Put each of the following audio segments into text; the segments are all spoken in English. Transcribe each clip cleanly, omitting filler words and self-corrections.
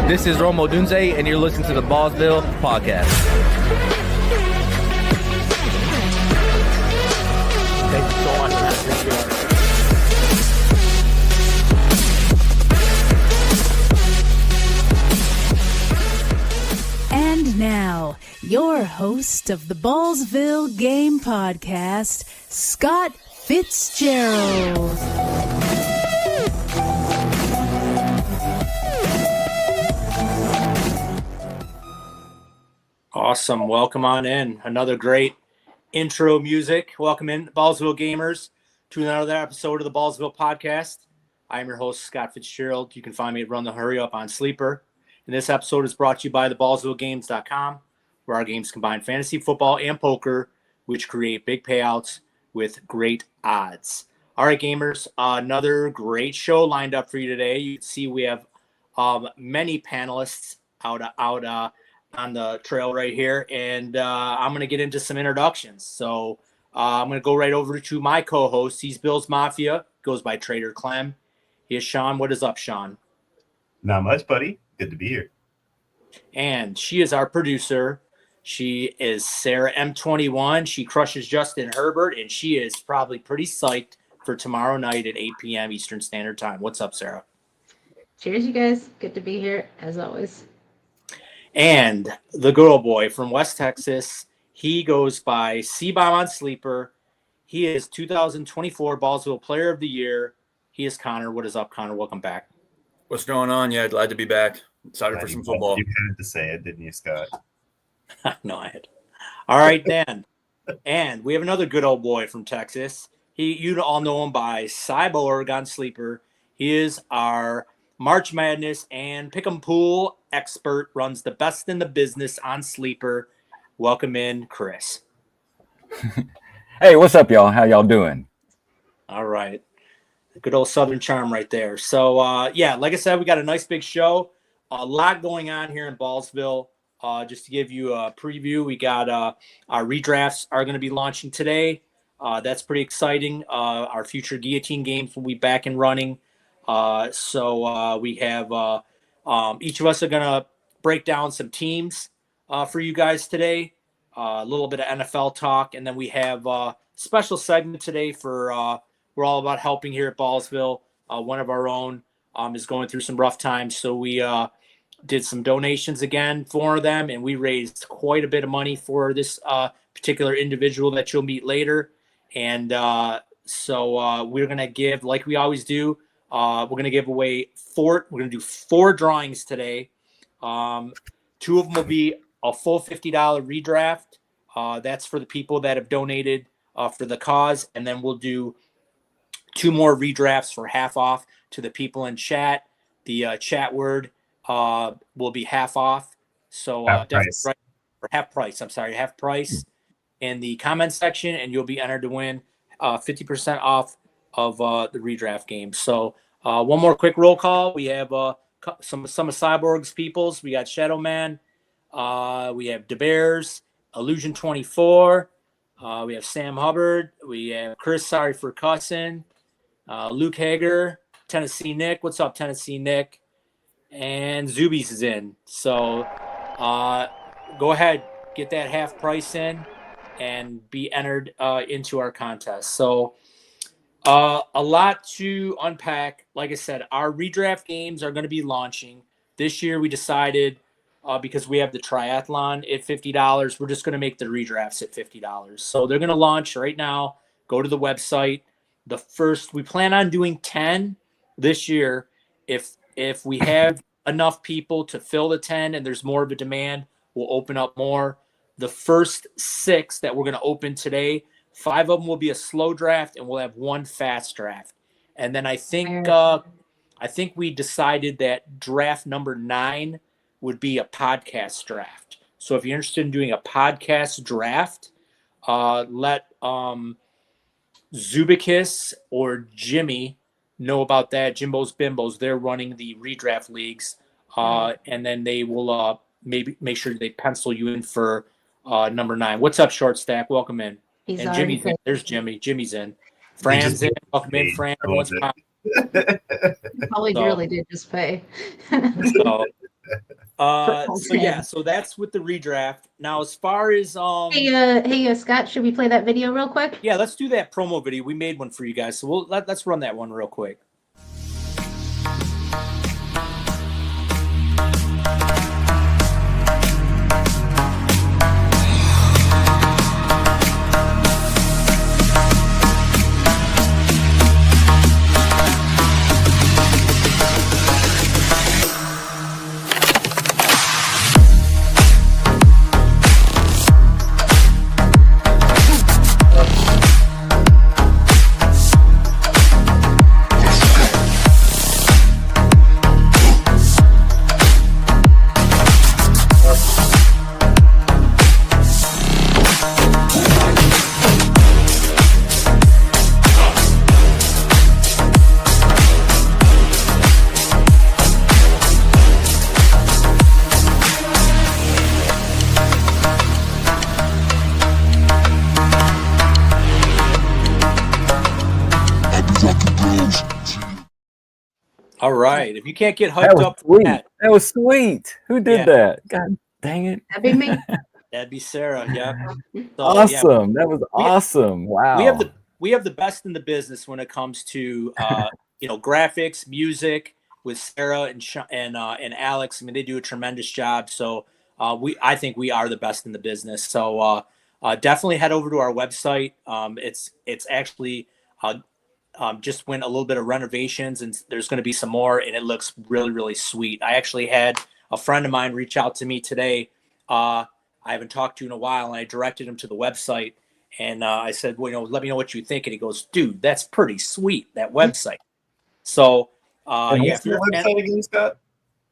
This is Romo Dunze, and you're listening to the Ballsville podcast. Thank you so much, man. Appreciate it. And now, your host of the Ballsville Game Podcast, Scott Fitzgerald. Awesome. Welcome on in. Another great intro music. Welcome in, Ballsville gamers, to another episode of the Ballsville podcast. I am your host, Scott Fitzgerald. You can find me at Run the Hurry Up on Sleeper. And this episode is brought to you by theballsvillegames.com, where our games combine fantasy football and poker, which create big payouts with great odds. All right, gamers, another great show lined up for you today. You can see we have many panelists out on the trail right here, and I'm going to get into some introductions. So I'm going to go right over to my co-host. He's Bill's Mafia, goes by Trader Clem. Here's Sean. What is up, Sean? Not much, buddy. Good to be here. And she is our producer. She is Sarah M21. She crushes Justin Herbert, and she is probably pretty psyched for tomorrow night at 8 p.m. Eastern Standard Time. What's up, Sarah? Cheers, you guys. Good to be here, as always. And the good old boy from West Texas, he goes by C-Bomb on Sleeper. He is 2024 Ballsville Player of the Year. He is Connor. What is up, Connor? Welcome back. What's going on? Yeah, glad to be back. Excited for some football. You had to say it, didn't you, Scott? No, I had. All right, Dan. And we have another good old boy from Texas. You all know him by Cyborg on Sleeper. He is our March Madness and Pick'em Pool expert, runs the best in the business on Sleeper. Welcome in, Chris. Hey, what's up, y'all? How y'all doing? All right. Good old Southern charm right there. So, yeah, like I said, we got a nice big show. A lot going on here in Ballsville. Just to give you a preview, we got our redrafts are going to be launching today. That's pretty exciting. Our future guillotine games will be back and running. So we have each of us are going to break down some teams for you guys today, a little bit of NFL talk, and then we have a special segment today for we're all about helping here at Ballsville. One of our own is going through some rough times, so we did some donations again for them, and we raised quite a bit of money for this particular individual that you'll meet later. And so we're going to give, like we always do, we're going to give away we're going to do 4 drawings today. 2 of them will be a full $50 redraft. That's for the people that have donated for the cause. And then we'll do 2 more redrafts for half off to the people in chat. The chat word will be half off. So half price. Right, or half price. I'm sorry, half price in the comment section, and you'll be entered to win 50% off of the redraft game. So one more quick roll call. We have some of Cyborg's peoples. We got Shadow Man. We have DeBears, Illusion 24. We have Sam Hubbard. We have Chris, sorry for cussing. Luke Hager, Tennessee Nick. What's up, Tennessee Nick? And Zubies is in. So go ahead, get that half price in and be entered into our contest. So a lot to unpack. Like I said, our redraft games are going to be launching. This year we decided, because we have the triathlon at $50, we're just going to make the redrafts at $50. So they're going to launch right now. Go to the website. We plan on doing 10 this year. If we have enough people to fill the 10 and there's more of a demand, we'll open up more. The first 6 that we're going to open today, 5 of them will be a slow draft, and we'll have 1 fast draft. And then I think we decided that draft number 9 would be a podcast draft. So if you're interested in doing a podcast draft, let Zubikis or Jimmy know about that. Jimbo's Bimbos, they're running the redraft leagues, and then they will maybe make sure they pencil you in for number 9. What's up, Short Stack? Welcome in. He's and Jimmy's in. There's Jimmy. Jimmy's in. Fran's in. Welcome in, Fran. Everyone's Probably really did just pay. So So that's with the redraft. Now, as far as Hey, Scott, should we play that video real quick? yeah, let's do that promo video. We made one for you guys, so let's run that one real quick. All right. If you can't get That hyped was up for sweet. that, That was sweet. Who did Yeah. that? God dang it. That'd be me. that'd be Sarah. Yeah. So, Awesome. That was We- awesome. Wow. we have the best in the business when it comes to graphics, music with Sarah and Alex. I mean, they do a tremendous job. So I think we are the best in the business. So definitely head over to our website. It's actually just went a little bit of renovations, and there's going to be some more, and it looks really, really sweet. I actually had a friend of mine reach out to me today. I haven't talked to in a while, and I directed him to the website. And I said, well, let me know what you think. And he goes, dude, that's pretty sweet, that website. So, And yeah, what's the website again, Scott?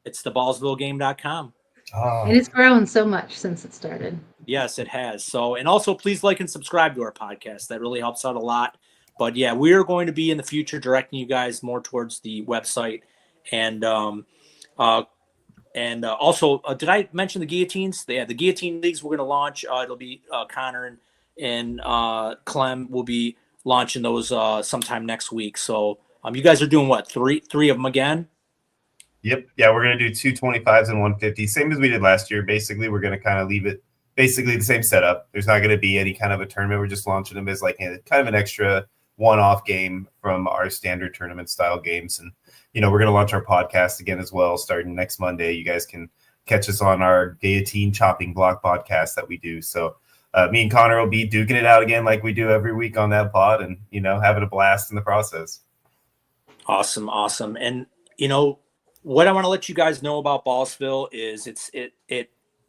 it's the ballsvillegame.com. Oh, And it's grown so much since it started. Yes, it has. So, and also please like and subscribe to our podcast. That really helps out a lot. But yeah, we're going to be in the future directing you guys more towards the website. And also, did I mention the guillotines? Yeah, the guillotine leagues we're going to launch. It'll be Connor and Clem will be launching those sometime next week. So you guys are doing what, three of them again? yep. Yeah, we're going to do 225s and 150, same as we did last year. Basically, we're going to kind of leave it basically the same setup. There's not going to be any kind of a tournament. We're just launching them as like kind of an extra one-off game from our standard tournament style games. And, we're going to launch our podcast again as well starting next Monday. You guys can catch us on our guillotine chopping block podcast that we do. So me and Connor will be duking it out again like we do every week on that pod and, having a blast in the process. Awesome. And, what I want to let you guys know about Ballsville is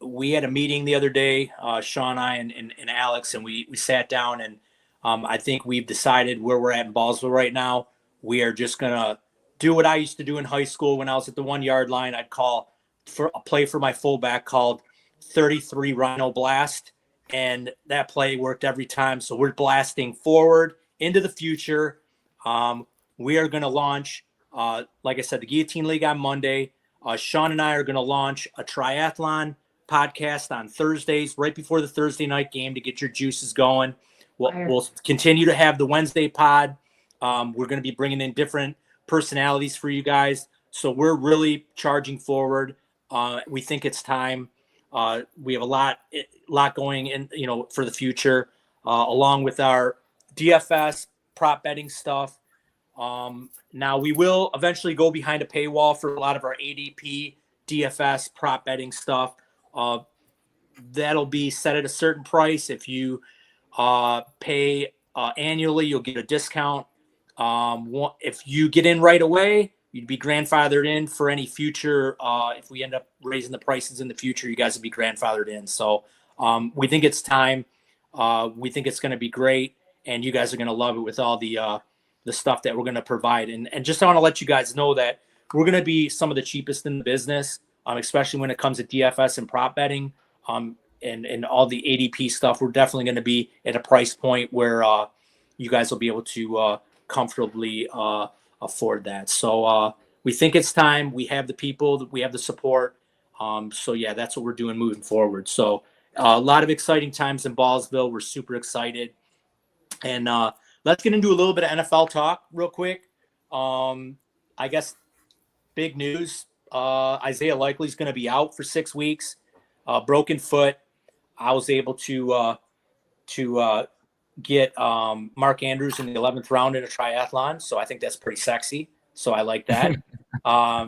we had a meeting the other day, Sean and I and Alex, and we sat down, and I think we've decided where we're at in Ballsville right now. We are just going to do what I used to do in high school when I was at the 1 yard line. I'd call for a play for my fullback called 33 Rhino Blast. And that play worked every time. So we're blasting forward into the future. We are going to launch, like I said, the Guillotine League on Monday. Sean and I are going to launch a triathlon podcast on Thursdays, right before the Thursday night game, to get your juices going. We'll continue to have the Wednesday pod. We're going to be bringing in different personalities for you guys. So we're really charging forward. We think it's time. We have a lot going in, for the future, along with our DFS prop betting stuff. Now we will eventually go behind a paywall for a lot of our ADP DFS prop betting stuff. That'll be set at a certain price. If you pay annually, you'll get a discount. If you get in right away, you'd be grandfathered in for any future. If we end up raising the prices in the future, you guys would be grandfathered in. So we think it's time. We think it's going to be great, and you guys are going to love it with all the stuff that we're going to provide. And just I want to let you guys know that we're going to be some of the cheapest in the business, especially when it comes to DFS and prop betting, and all the ADP stuff. We're definitely going to be at a price point where you guys will be able to comfortably afford that. So we think it's time. We have the people, we have the support. So yeah, that's what we're doing moving forward. So a lot of exciting times in Ballsville. We're super excited. And let's get into a little bit of NFL talk real quick. I guess big news. Isaiah Likely's going to be out for 6 weeks, broken foot. I was able to get Mark Andrews in the 11th round in a triathlon, so I think that's pretty sexy. So I like that.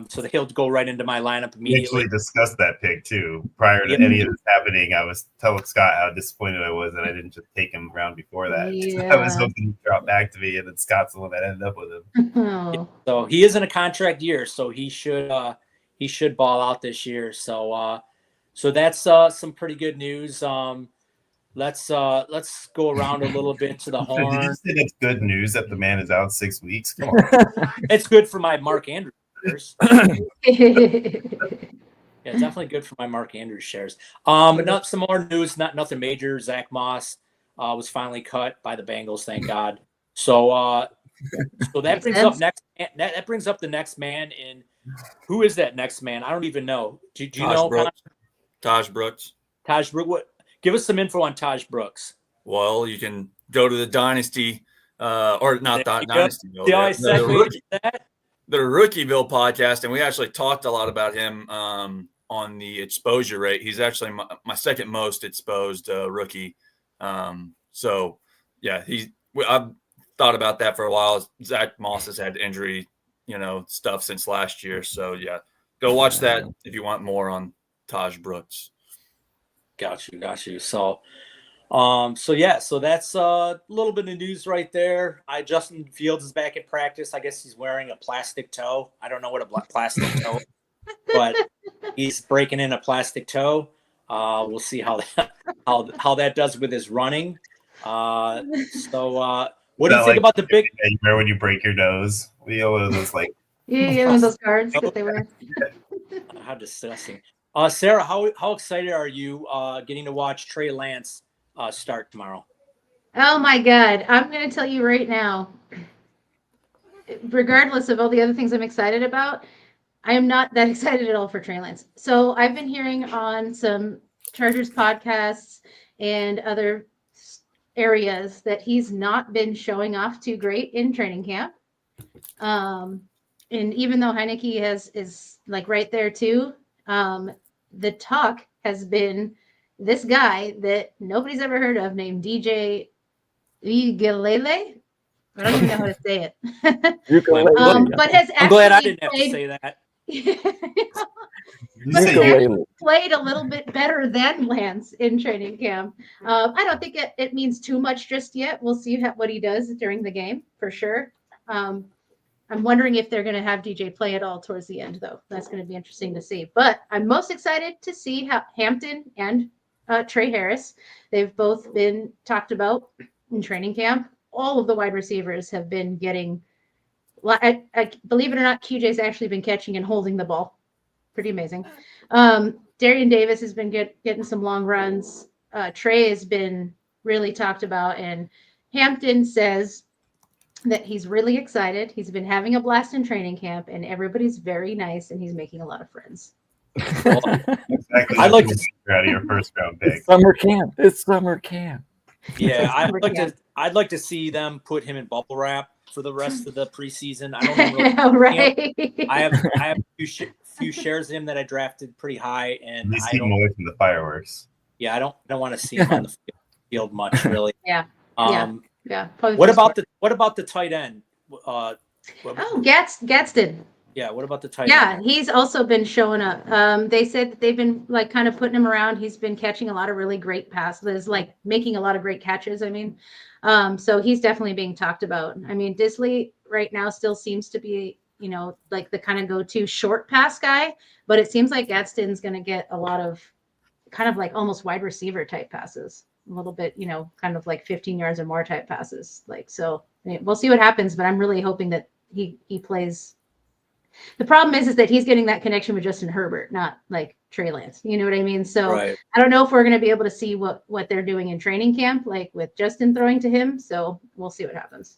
So he'll go right into my lineup We immediately. actually discussed that pick too. Prior to any of this happening, I was telling Scott how disappointed I was that I didn't just take him round before that. Yeah. I was hoping he'd drop back to me, and then Scott's the one that ended up with him. Oh. So he is in a contract year, so he should ball out this year. So that's some pretty good news. Let's go around a little bit to the So did horn. you say that's good news that the man is out 6 weeks? Come on. It's good for my Mark Andrews shares. Yeah, definitely good for my Mark Andrews shares. But not some more news, nothing major. Zach Moss was finally cut by the Bengals, thank God. So that brings up next. That brings up the next man. And who is that next man? I don't even know. Do you know? Taj Brooks. Taj Brooks. What? Give us some info on Taj Brooks. Well, you can go to the Dynasty, or not Dynasty. See how I segued that? The Rookieville podcast, and we actually talked a lot about him on the exposure rate. He's actually my second most exposed rookie. So, yeah, I've thought about that for a while. Zach Moss has had injury, stuff since last year. So, yeah, go watch that if you want more on Taj Brooks. Got you. So that's a little bit of news right there. Justin Fields is back at practice. I guess he's wearing a plastic toe. I don't know what a plastic toe, but he's breaking in a plastic toe. We'll see how that does with his running. What do you think about the big? You remember when you break your nose? We have one of those like. Yeah, one of those cards that they wear. How disgusting. Sarah, how excited are you getting to watch Trey Lance start tomorrow? Oh my God. I'm going to tell you right now, regardless of all the other things I'm excited about, I am not that excited at all for Trey Lance. So I've been hearing on some Chargers podcasts and other areas that he's not been showing off too great in training camp. And even though Heineke is like right there too, the talk has been this guy that nobody's ever heard of named DJ Uiagalelei. I don't even know how to say it. But has actually I'm glad I didn't have to say that. But has played a little bit better than Lance in training camp. I don't think it means too much just yet. We'll see what he does during the game for sure. I'm wondering if they're going to have DJ play at all towards the end, though. That's going to be interesting to see. But I'm most excited to see how Hampton and Trey Harris, they've both been talked about in training camp. All of the wide receivers have been getting, I believe it or not, QJ's actually been catching and holding the ball. Pretty amazing. Darian Davis has been getting some long runs. Trey has been really talked about. And Hampton says that he's really excited. He's been having a blast in training camp, and everybody's very nice, and he's making a lot of friends. Exactly. I'd like to out of your first round pick. It's summer camp. Yeah, I'd like to see them put him in bubble wrap for the rest of the preseason. I don't know. Right. I have a few shares of him that I drafted pretty high, and At least keep him away from the fireworks. Yeah, I don't want to see him on the field much, really. Yeah. Yeah. What about the tight end? Gadsden. Yeah. What about the tight end? Yeah, he's also been showing up. They said that they've been like kind of putting him around. He's been catching a lot of really great passes, like making a lot of great catches. I mean, so he's definitely being talked about. I mean, Disley right now still seems to be, like the kind of go-to short pass guy, but it seems like Gadsden's going to get a lot of kind of like almost wide receiver type passes. A little bit, kind of like 15 yards or more type passes. So we'll see what happens, but I'm really hoping that he plays. The problem is that he's getting that connection with Justin Herbert, not like Trey Lance. You know what I mean? So right. I don't know if we're going to be able to see what they're doing in training camp, like with Justin throwing to him. So we'll see what happens.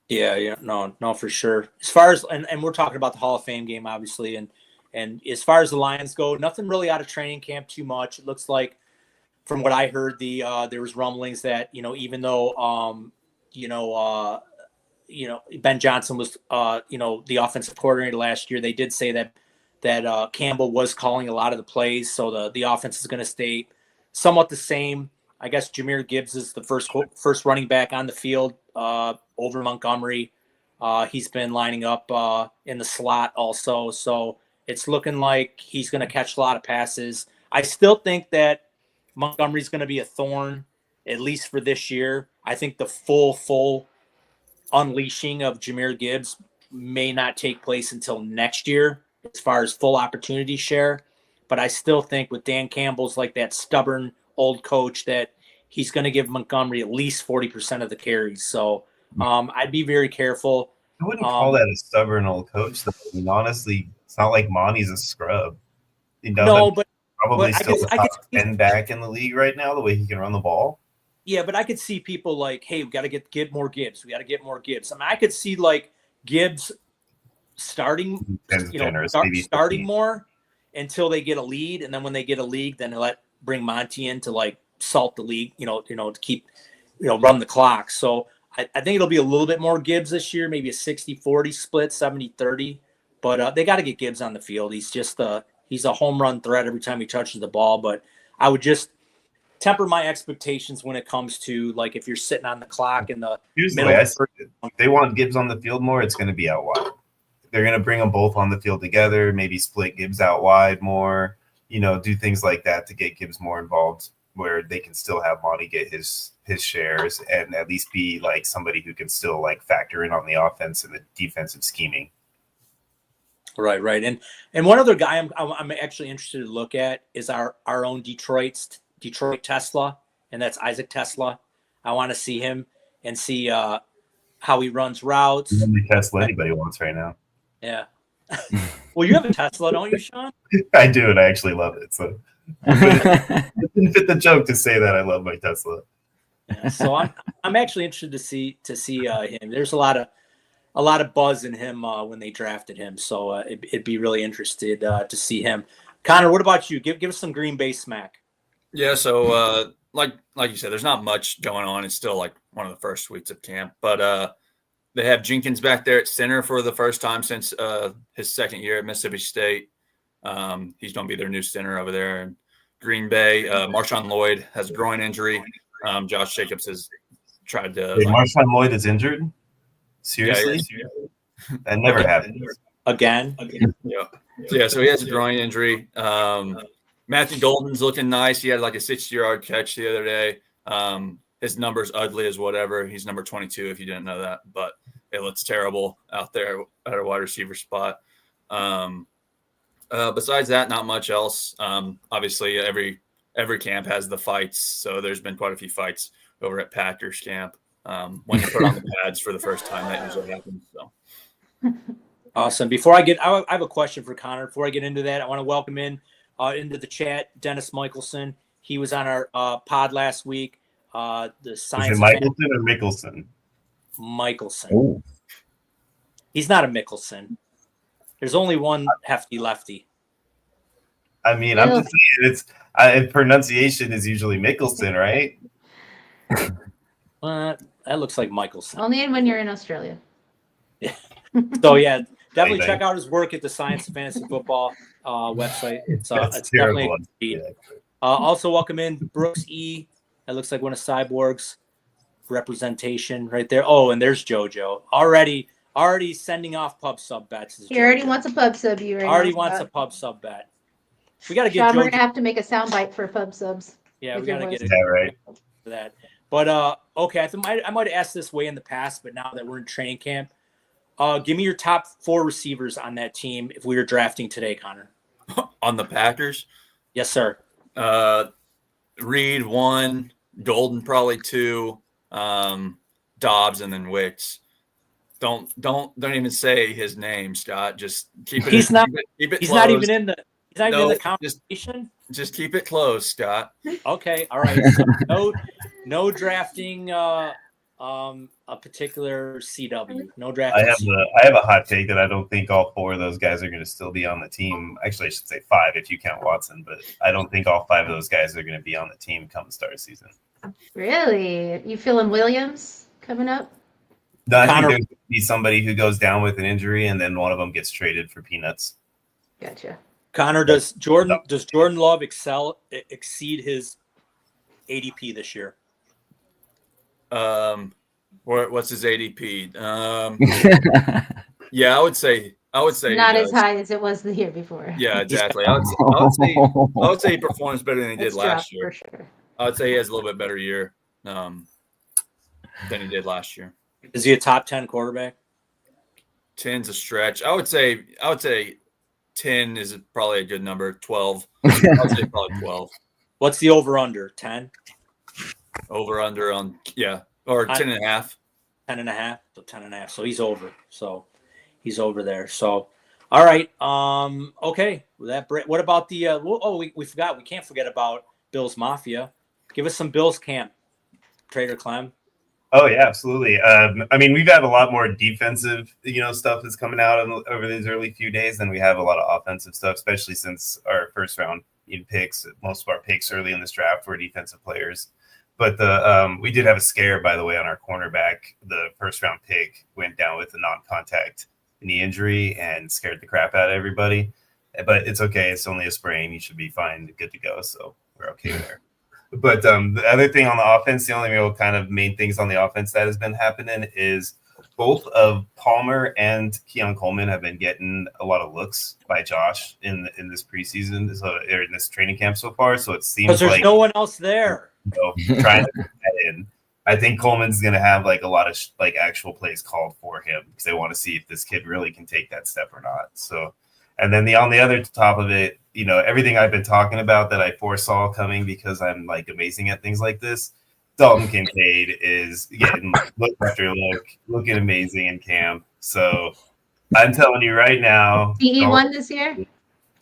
Yeah, no, for sure. As far as and we're talking about the Hall of Fame game, obviously, and as far as the Lions go, nothing really out of training camp too much. It looks like, from what I heard, there was rumblings that even though Ben Johnson was the offensive coordinator last year, they did say that that Campbell was calling a lot of the plays, so the offense is going to stay somewhat the same. I guess Jahmyr Gibbs is the first running back on the field over Montgomery. He's been lining up in the slot also, so it's looking like he's going to catch a lot of passes. I still think that Montgomery's going to be a thorn, at least for this year. I think the full unleashing of Jahmyr Gibbs may not take place until next year as far as full opportunity share. But I still think with Dan Campbell's like that stubborn old coach that he's going to give Montgomery at least 40% of the carries. So I'd be very careful. I wouldn't call that a stubborn old coach, though. I mean, honestly, it's not like Monty's a scrub. No, but probably but still the top 10 back in the league right now, the way he can run the ball. Yeah, but I could see people like, hey, we got to get more Gibbs. We got to get more Gibbs. I mean, I could see like Gibbs starting, starting more until they get a lead, and then when they get a lead, then they bring Monty in to like salt the league, to keep, run the clock. So I think it'll be a little bit more Gibbs this year, maybe a 60-40 split, 70-30. But they got to get Gibbs on the field. He's just he's a home run threat every time he touches the ball. But I would just temper my expectations when it comes to like if you're sitting on the clock in the middle. If they want Gibbs on the field more, it's going to be out wide. They're going to bring them both on the field together, maybe split Gibbs out wide more, do things like that to get Gibbs more involved where they can still have Monty get his shares and at least be like somebody who can still like factor in on the offense and the defensive scheming. Right. And one other guy I'm actually interested to look at is our own Detroit Tesla, and that's Isaac Tesla. I want to see him and see how he runs routes. The only Tesla anybody wants right now. Yeah. Well, you have a Tesla, don't you, Sean? I do, and I actually love it. So it didn't fit the joke to say that I love my Tesla. Yeah, so I'm actually interested to see him. There's a lot of buzz in him when they drafted him, so it'd be really interested to see him. Connor, what about you? Give us some Green Bay smack. Yeah, so like you said, there's not much going on. It's still like one of the first weeks of camp, but they have Jenkins back there at center for the first time since his second year at Mississippi State. He's going to be their new center over there in Green Bay. Marshawn Lloyd has a groin injury. Josh Jacobs has tried to. Marshawn Lloyd is injured? Seriously? Yeah, that never happened. Again? Yeah, so he has a groin injury. Matthew Golden's looking nice. He had like a 60-yard catch the other day. His number's ugly as whatever. He's number 22 if you didn't know that, but it looks terrible out there at a wide receiver spot. Besides that, not much else. Obviously, every camp has the fights, so there's been quite a few fights over at Packers camp. When you put on the pads for the first time, that usually happens. So. Awesome. I have a question for Connor. Before I get into that, I want to welcome into the chat Dennis Michelson. He was on our pod last week. The science. Is it Michelson or Mickelson? Michelson. Ooh. He's not a Mickelson. There's only one hefty lefty. I mean, I'm just saying pronunciation is usually Mickelson, right? That looks like Michelson. Only when you're in Australia. Yeah. So yeah, definitely check out his work at the Science of Fantasy Football website. It's terrible. Definitely also welcome in Brooks E. That looks like one of Cyborg's representation right there. Oh, and there's JoJo already sending off pub sub bets. He already wants a pub sub. Wants a pub sub bet. We got to get. Sean, we're gonna have to make a soundbite for pub subs. Yeah, we got to get it right for that. But okay, I might have asked this way in the past, but now that we're in training camp, give me your top 4 receivers on that team if we were drafting today, Connor. On the Packers? Yes, sir. Reed 1, Golden probably 2, Dobbs, and then Wicks. Don't even say his name, Scott. Just keep it. He's not close. in the conversation. Just keep it close, Scott. Okay, all right. So no drafting a particular CW. No drafting. I have a hot take that I don't think all 4 of those guys are going to still be on the team. Actually, I should say 5 if you count Watson, but I don't think all 5 of those guys are going to be on the team come the start of season. Really? You feeling Williams coming up? No, I think there's going to be somebody who goes down with an injury, and then one of them gets traded for peanuts. Gotcha. Connor, does Jordan Love exceed his ADP this year? What's his ADP? Yeah, I would say Not he as does. high as it was the year before. Yeah, exactly. I would say he performs better than he did It's last dropped year. for sure. I would say he has a little bit better year than he did last year. Is he a top 10 quarterback? 10's a stretch. I would say 10 is probably a good number. 12. I would say probably 12. What's the over-under? 10? Over under on or 10 and a half. 10 and a half. So 10 and a half. So he's over. So he's over there. So all right. Okay. What about the we forgot. We can't forget about Bills Mafia. Give us some Bills camp. Trader Clem. Oh yeah, absolutely. I mean, we've had a lot more defensive, stuff that's coming out over these early few days than we have a lot of offensive stuff, especially since our first round picks. Most of our picks early in this draft were defensive players. But we did have a scare, by the way, on our cornerback. The first round pick went down with a non-contact knee injury and scared the crap out of everybody. But it's okay. It's only a sprain. You should be fine, good to go. So we're okay there. But the other thing on the offense, the only real kind of main things on the offense that has been happening is both of Palmer and Keon Coleman have been getting a lot of looks by Josh in this preseason, or in this training camp so far. So it seems because there's like no one else there. Trying to put that in. I think Coleman's going to have like a lot of actual plays called for him because they want to see if this kid really can take that step or not. So, and then on the other top of it, everything I've been talking about that I foresaw coming because I'm like amazing at things like this. Dalton Kincaid is getting look after look, looking amazing in camp. So I'm telling you right now, DE1 this year?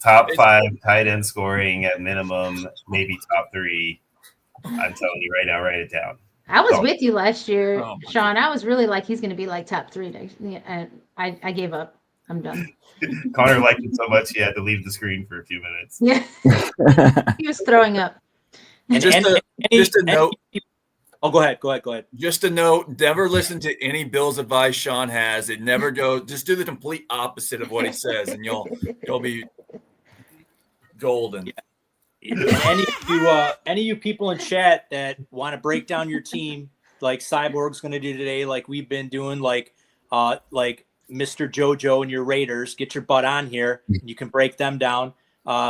Top 5 tight end scoring at minimum, maybe top 3. I'm telling you right now, write it down. I was with you last year, Oh, Sean. I was really like, he's going to be like top 3 next. And I gave up. I'm done. Connor liked it so much he had to leave the screen for a few minutes. Yeah. He was throwing up. And Just a note. Oh, go ahead. Just a note, never listen to any Bills advice Sean has. It never goes. Just do the complete opposite of what he says, and you'll be golden. Any of you people in chat that want to break down your team, like Cyborg's going to do today, like we've been doing, like Mr. JoJo and your Raiders, get your butt on here. You can break them down.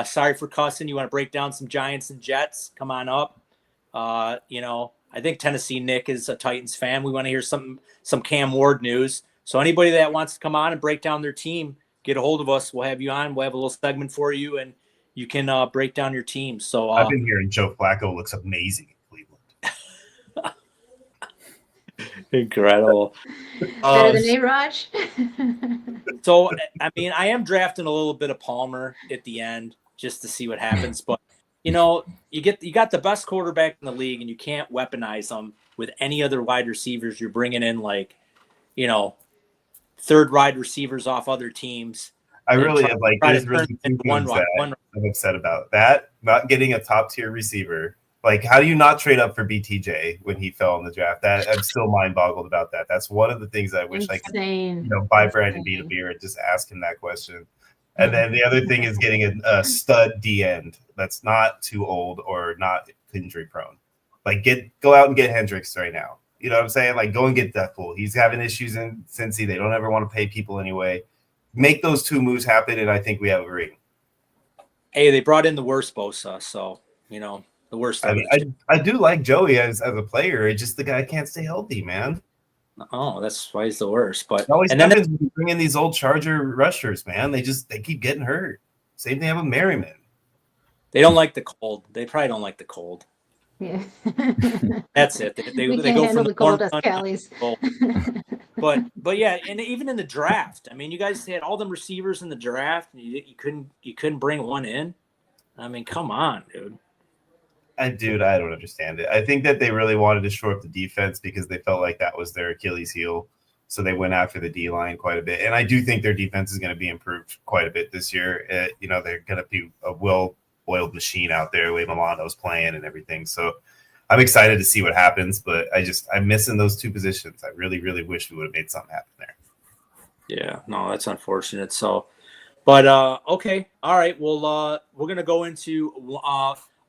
Sorry for cussing. You want to break down some Giants and Jets? Come on up. I think Tennessee Nick is a Titans fan. We want to hear some Cam Ward news. So anybody that wants to come on and break down their team, get a hold of us. We'll have you on. We'll have a little segment for you, and you can break down your team. So I've been hearing Joe Flacco looks amazing in Cleveland. Incredible. Better than A-Raj? So, I mean, I am drafting a little bit of Palmer at the end just to see what happens. But, you got the best quarterback in the league, and you can't weaponize them with any other wide receivers. You're bringing in, third wide receivers off other teams. I really have there's really two things that I'm upset about. That, not getting a top-tier receiver. Like, how do you not trade up for BTJ when he fell in the draft? That I'm still mind-boggled about that. That's one of the things that I wish I could, buy Brandon Beat a beer and just ask him that question. And then the other thing is getting a stud D-end that's not too old or not injury-prone. Like, go out and get Hendricks right now. You know what I'm saying? Like, go and get that fool. He's having issues in Cincy. They don't ever want to pay people anyway. Make those two moves happen, and I think we have a ring. Hey, they brought in the worst Bosa, so, the worst. I do like Joey as a player. It's just the guy can't stay healthy, man. Oh, that's why he's the worst. But and then when you bring in these old Charger rushers, man, they keep getting hurt. Same thing with Merriman. They don't like the cold. They probably don't like the cold. Yeah. That's it. They can't go handle from the cold as Callie's. But yeah, and even in the draft, I mean, you guys had all them receivers in the draft, and you couldn't bring one in. I mean, come on, dude. I don't understand it. I think that they really wanted to shore up the defense because they felt like that was their Achilles heel. So they went after the D-line quite a bit. And I do think their defense is going to be improved quite a bit this year. They're going to be a well-oiled machine out there. Way Milano's playing and everything. So I'm excited to see what happens. But I'm missing those two positions. I really, really wish we would have made something happen there. Yeah, no, that's unfortunate. So, But okay, all right. Well, we're gonna go into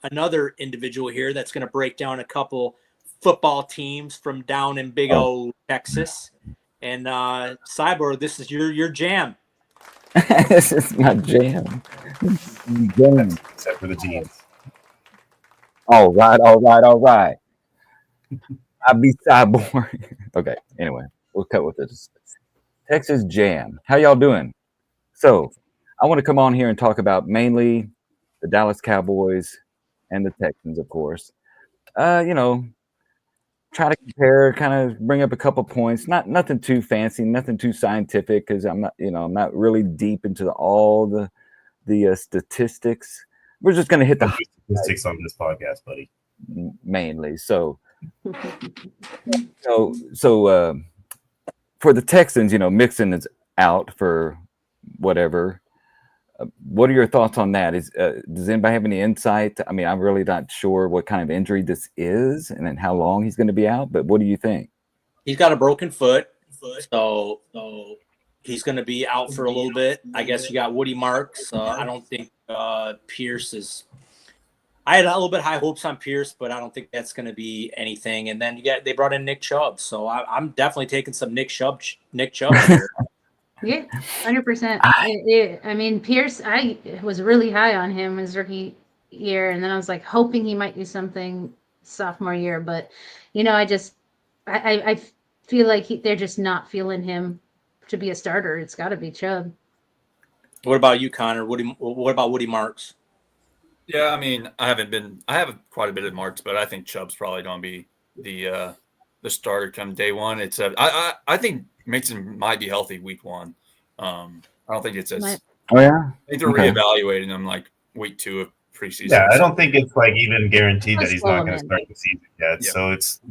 another individual here that's gonna break down a couple football teams from down in Big O, Texas. And Cyborg, this is your jam. This is my jam. Except for the jeans. All right. I be Cyborg. Okay, anyway, we'll cut with this. Texas Jam. How y'all doing? So, I want to come on here and talk about mainly the Dallas Cowboys and the Texans, of course. You know, try to compare, kind of bring up a couple points. Nothing too fancy, nothing too scientific, because I'm not really deep into all the statistics. We're just going to hit the statistics on this podcast, buddy. Mainly. So for the Texans, Mixon is out for whatever. What are your thoughts on that? Does anybody have any insight? I mean, I'm really not sure what kind of injury this is and then how long he's going to be out. But what do you think? He's got a broken foot, so he's going to be out for a little bit. I guess you got Woody Marks. I don't think Pierce is. I had a little bit high hopes on Pierce, but I don't think that's going to be anything. And then they brought in Nick Chubb, so I'm definitely taking some Nick Chubb here. Yeah, 100%. I mean, Pierce, I was really high on him his rookie year, and then I was like hoping he might do something sophomore year, but I feel like they're just not feeling him to be a starter. It's got to be Chubb. What about you, Connor? What about Woody Marks? Yeah, I mean, I have quite a bit of Marks, but I think Chubb's probably going to be the starter come day one. It's I think Mixon might be healthy week one. I don't think it's as. Oh yeah. I think they're reevaluating him like week 2 of preseason. Yeah, I don't think it's like even guaranteed that he's not going to start the season yet. Yeah. So it's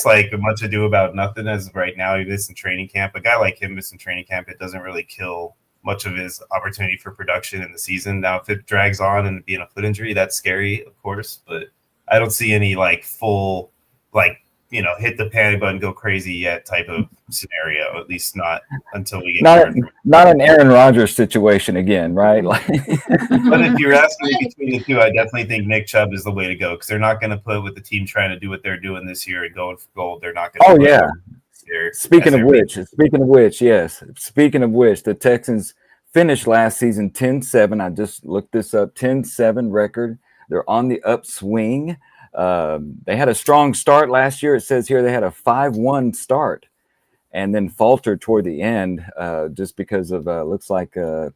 like much ado about nothing as of right now. He missed in training camp. A guy like him missing training camp, it doesn't really kill much of his opportunity for production in the season. Now, if it drags on and being a foot injury, that's scary, of course. But I don't see any like full hit the panic button, go crazy yet type of scenario. At least not until we get not an Aaron Rodgers situation again, right? But if you're asking me between the two, I definitely think Nick Chubb is the way to go because they're not going to put with the team trying to do what they're doing this year and going for gold. They're not going to. Oh yeah. Speaking of which, the Texans finished last season 10-7. I just looked this up. 10-7 record. They're on the upswing. They had a strong start last year. It says here they had a 5-1 start and then faltered toward the end just because of looks like a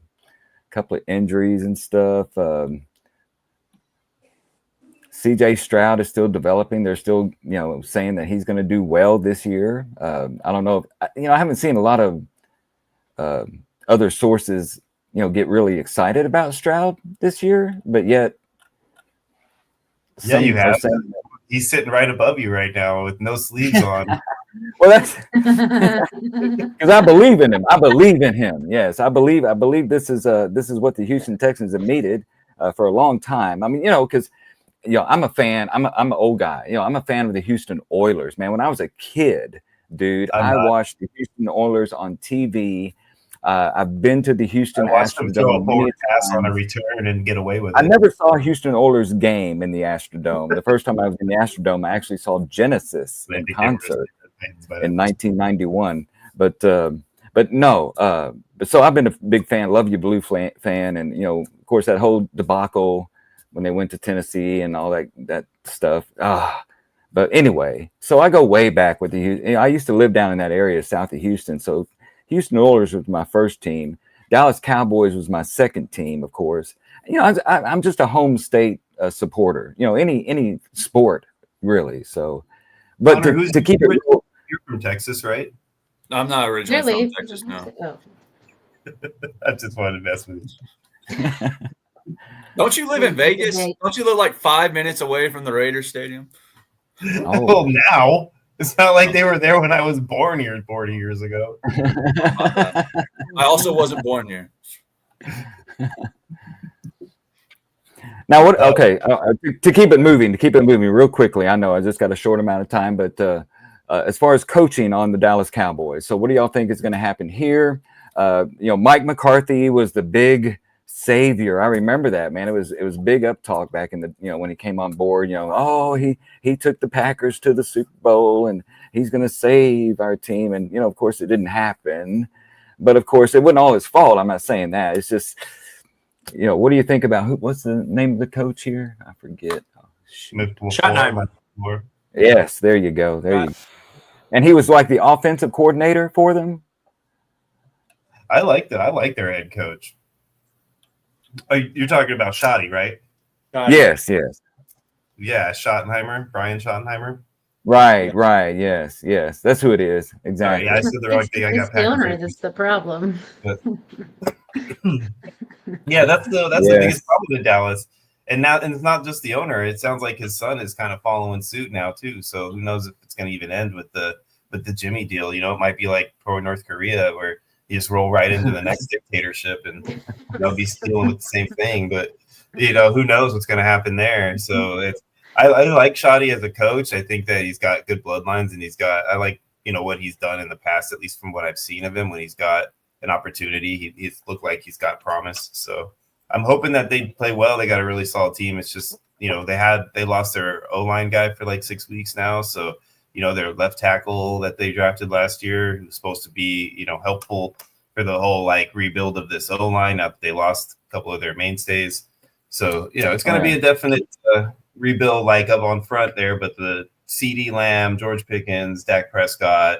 couple of injuries and stuff. CJ Stroud is still developing. They're still, saying that he's going to do well this year. I don't know. I haven't seen a lot of other sources, get really excited about Stroud this year, but yet. Yeah, you have. He's sitting right above you right now with no sleeves on. Well, that's because I believe in him. I believe in him. Yes, I believe this is what the Houston Texans have needed for a long time. I mean, because. I'm a fan. I'm an old guy. I'm a fan of the Houston Oilers, man. When I was a kid, dude, I watched the Houston Oilers on TV. I've been to the Houston Astrodome. I watched them throw a forward pass on a return and get away with it. I never saw a Houston Oilers game in the Astrodome. The first time I was in the Astrodome, I actually saw Genesis in concert in 1991. But no. But so I've been a big fan, love you blue fan, and of course that whole debacle when they went to Tennessee and all that stuff. But anyway, so I go way back with I used to live down in that area south of Houston. So Houston Oilers was my first team. Dallas Cowboys was my second team, of course. I'm just a home state supporter, any sport really. So, but Connor, to keep it you're from Texas, right? I'm not originally from Texas, no. I just wanted to mess with you. Don't you live in Vegas? Don't you live like 5 minutes away from the Raiders Stadium? Oh. Well, now it's not like they were there when I was born here 40 years ago. I also wasn't born here. Now, what? Okay, to keep it moving real quickly. I know I just got a short amount of time, but as far as coaching on the Dallas Cowboys, so what do y'all think is going to happen here? Mike McCarthy was the big savior. I remember that, man. It was big up talk back in the, when he came on board, he took the Packers to the Super Bowl and he's going to save our team. And, of course it didn't happen, but of course it wasn't all his fault. I'm not saying that. It's just, what do you think about what's the name of the coach here? I forget. Schottenheimer. Yes. There you go. There you go. And he was like the offensive coordinator for them. I like that. I like their head coach. Oh, you're talking about Schotty, right? Yes. Yeah, Schottenheimer, Brian Schottenheimer. Right. Yes. That's who it is. Exactly. Yeah, I said the wrong thing. I got the owner that's the problem. Yeah, that's the biggest problem in Dallas. And it's not just the owner. It sounds like his son is kind of following suit now too. So who knows if it's going to even end with the Jimmy deal? It might be like pro North Korea where you just roll right into the next dictatorship and be dealing with the same thing. But who knows what's going to happen there? So I like Schotty as a coach. I think that he's got good bloodlines, and I like what he's done in the past, at least from what I've seen of him. When he's got an opportunity, he's looked like he's got promise. So I'm hoping that they play well. They got a really solid team. It's just they lost their O-line guy for like 6 weeks now. So their left tackle that they drafted last year, who was supposed to be helpful for the whole like rebuild of this O-line. Now they lost a couple of their mainstays. So it's going to be a definite rebuild like up on front there. But the CeeDee Lamb, George Pickens, Dak Prescott,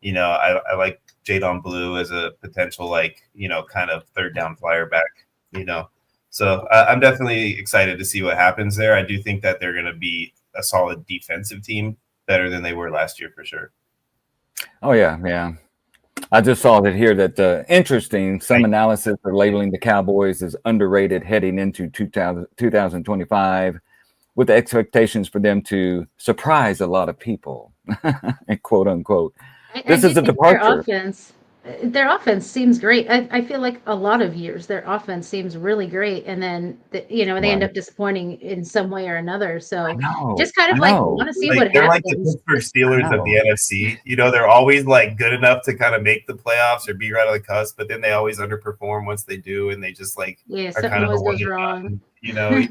I like Jadon Blue as a potential kind of third down flyer back. So I'm definitely excited to see what happens there. I do think that they're going to be a solid defensive team, better than they were last year for sure. Oh yeah. I just saw that here that interesting. Some analysis are labeling the Cowboys as underrated heading into 2025, with the expectations for them to surprise a lot of people, and quote unquote. This is a departure. Their offense seems great. I feel like a lot of years their offense seems really great, and then they end up disappointing in some way or another. So just kind of want to see what happens. They're like the Pittsburgh Steelers of the NFC. They're always like good enough to kind of make the playoffs or be right on the cusp, but then they always underperform once they do, and they just are something kind of always goes wrong. Yeah.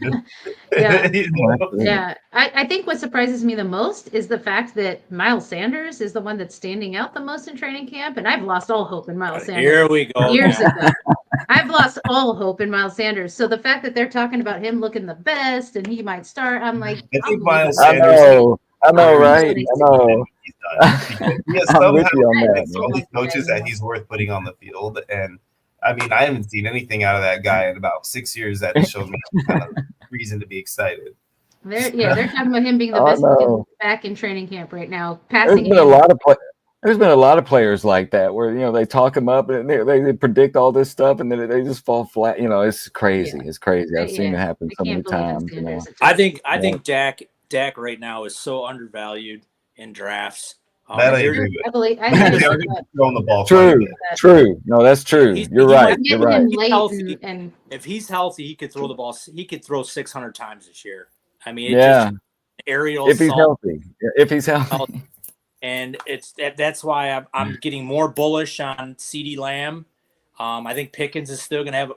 I think what surprises me the most is the fact that Miles Sanders is the one that's standing out the most in training camp, and I've lost all hope in Miles Sanders. Here we go. Years ago. I've lost all hope in Miles Sanders. So the fact that they're talking about him looking the best and he might start, I'm like, I think Miles Sanders. I know, right? I know. I'm with you on that. So many coaches that he's worth putting on the field, and I mean, I haven't seen anything out of that guy in about 6 years that shows me kind of reason to be excited. They're talking about him being the best back in training camp right now. There's been a lot of players like that where they talk him up and they predict all this stuff and then they just fall flat. It's crazy. It's crazy. I've seen it happen so many times. I think Dak right now is so undervalued in drafts. I believe throwing the ball. True. No, that's true. You're right. If he's healthy, he could throw the ball. He could throw 600 times this year. I mean, aerial. If he's healthy. And that's why I'm getting more bullish on CeeDee Lamb. I think Pickens is still gonna have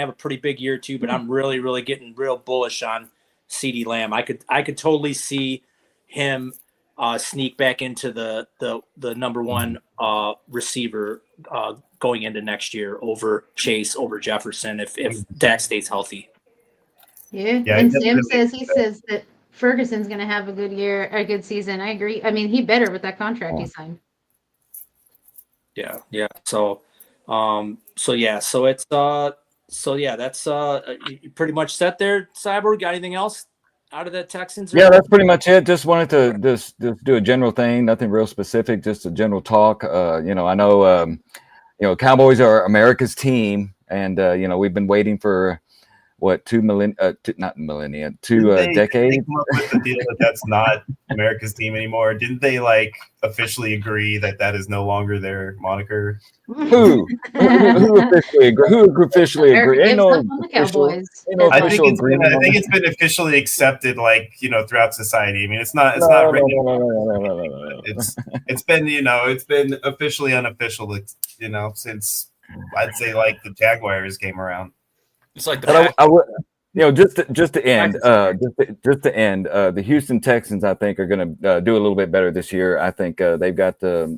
a pretty big year too, but I'm really, really getting real bullish on CeeDee Lamb. I could totally see him sneak back into the number one receiver going into next year over Chase, over Jefferson if Dak stays healthy. Yeah. And Sam says that Ferguson's going to have a good season. I agree. I mean, he better with that contract he signed. Yeah. So that's you pretty much set there. Cyborg, got anything else out of the Texans? Yeah, that's pretty much it. Just wanted to just do a general thing, nothing real specific, just a general talk. I know Cowboys are America's team, and we've been waiting for what, 2 decades. They come up with the deal that's not America's team anymore. Didn't they officially agree that is no longer their moniker? Who officially agree? Who officially agree? Ain't no Cowboys. I think it's been officially accepted, throughout society. I mean, it's not written. No. It's been officially unofficial, since I'd say like the Jaguars came around. It's like the But I would, just to end, the Houston Texans, I think, are going to do a little bit better this year. I think they've got the,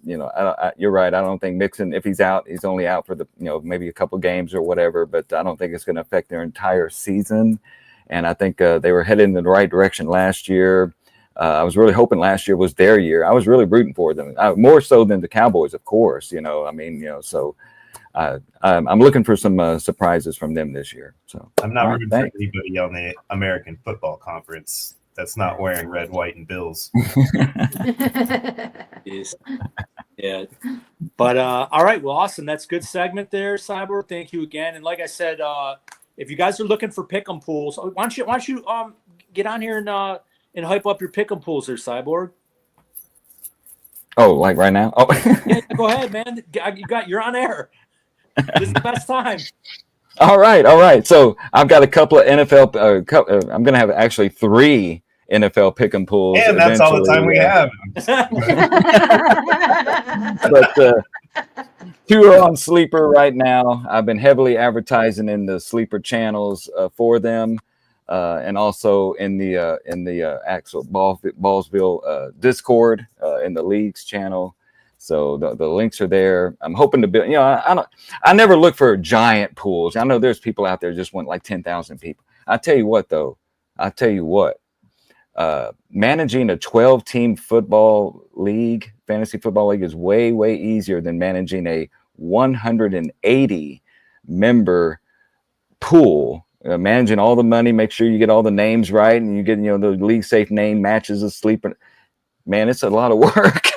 you're right. I don't think Mixon, if he's out, he's only out for the, maybe a couple games or whatever. But I don't think it's going to affect their entire season. And I think they were headed in the right direction last year. I was really hoping last year was their year. I was really rooting for them, more so than the Cowboys, of course. So. I'm looking for some surprises from them this year. So I'm not rooting for anybody on the American Football Conference that's not wearing red, white, and Bills. Yeah. But all right. Well, awesome. That's a good segment there, Cyborg. Thank you again. And like I said, if you guys are looking for pick'em pools, why don't you get on here and hype up your pick'em pools there, Cyborg? Oh, like right now? Oh, yeah, go ahead, man. You're on air. This is the best time. All right. So I've got a couple of NFL. I'm going to have actually 3 NFL pick'em pools. And that's all the time we have. But 2 are on Sleeper right now. I've been heavily advertising in the Sleeper channels for them, and also in the actual Ballsville Discord in the leagues channel. So the links are there. I'm hoping to build. I never look for giant pools. I know there's people out there just want like 10,000 people. I tell you what, though. Managing a 12-team fantasy football league is way, way easier than managing a 180-member pool. Managing all the money, make sure you get all the names right, and you get the league safe name matches a Sleeper. Man, it's a lot of work.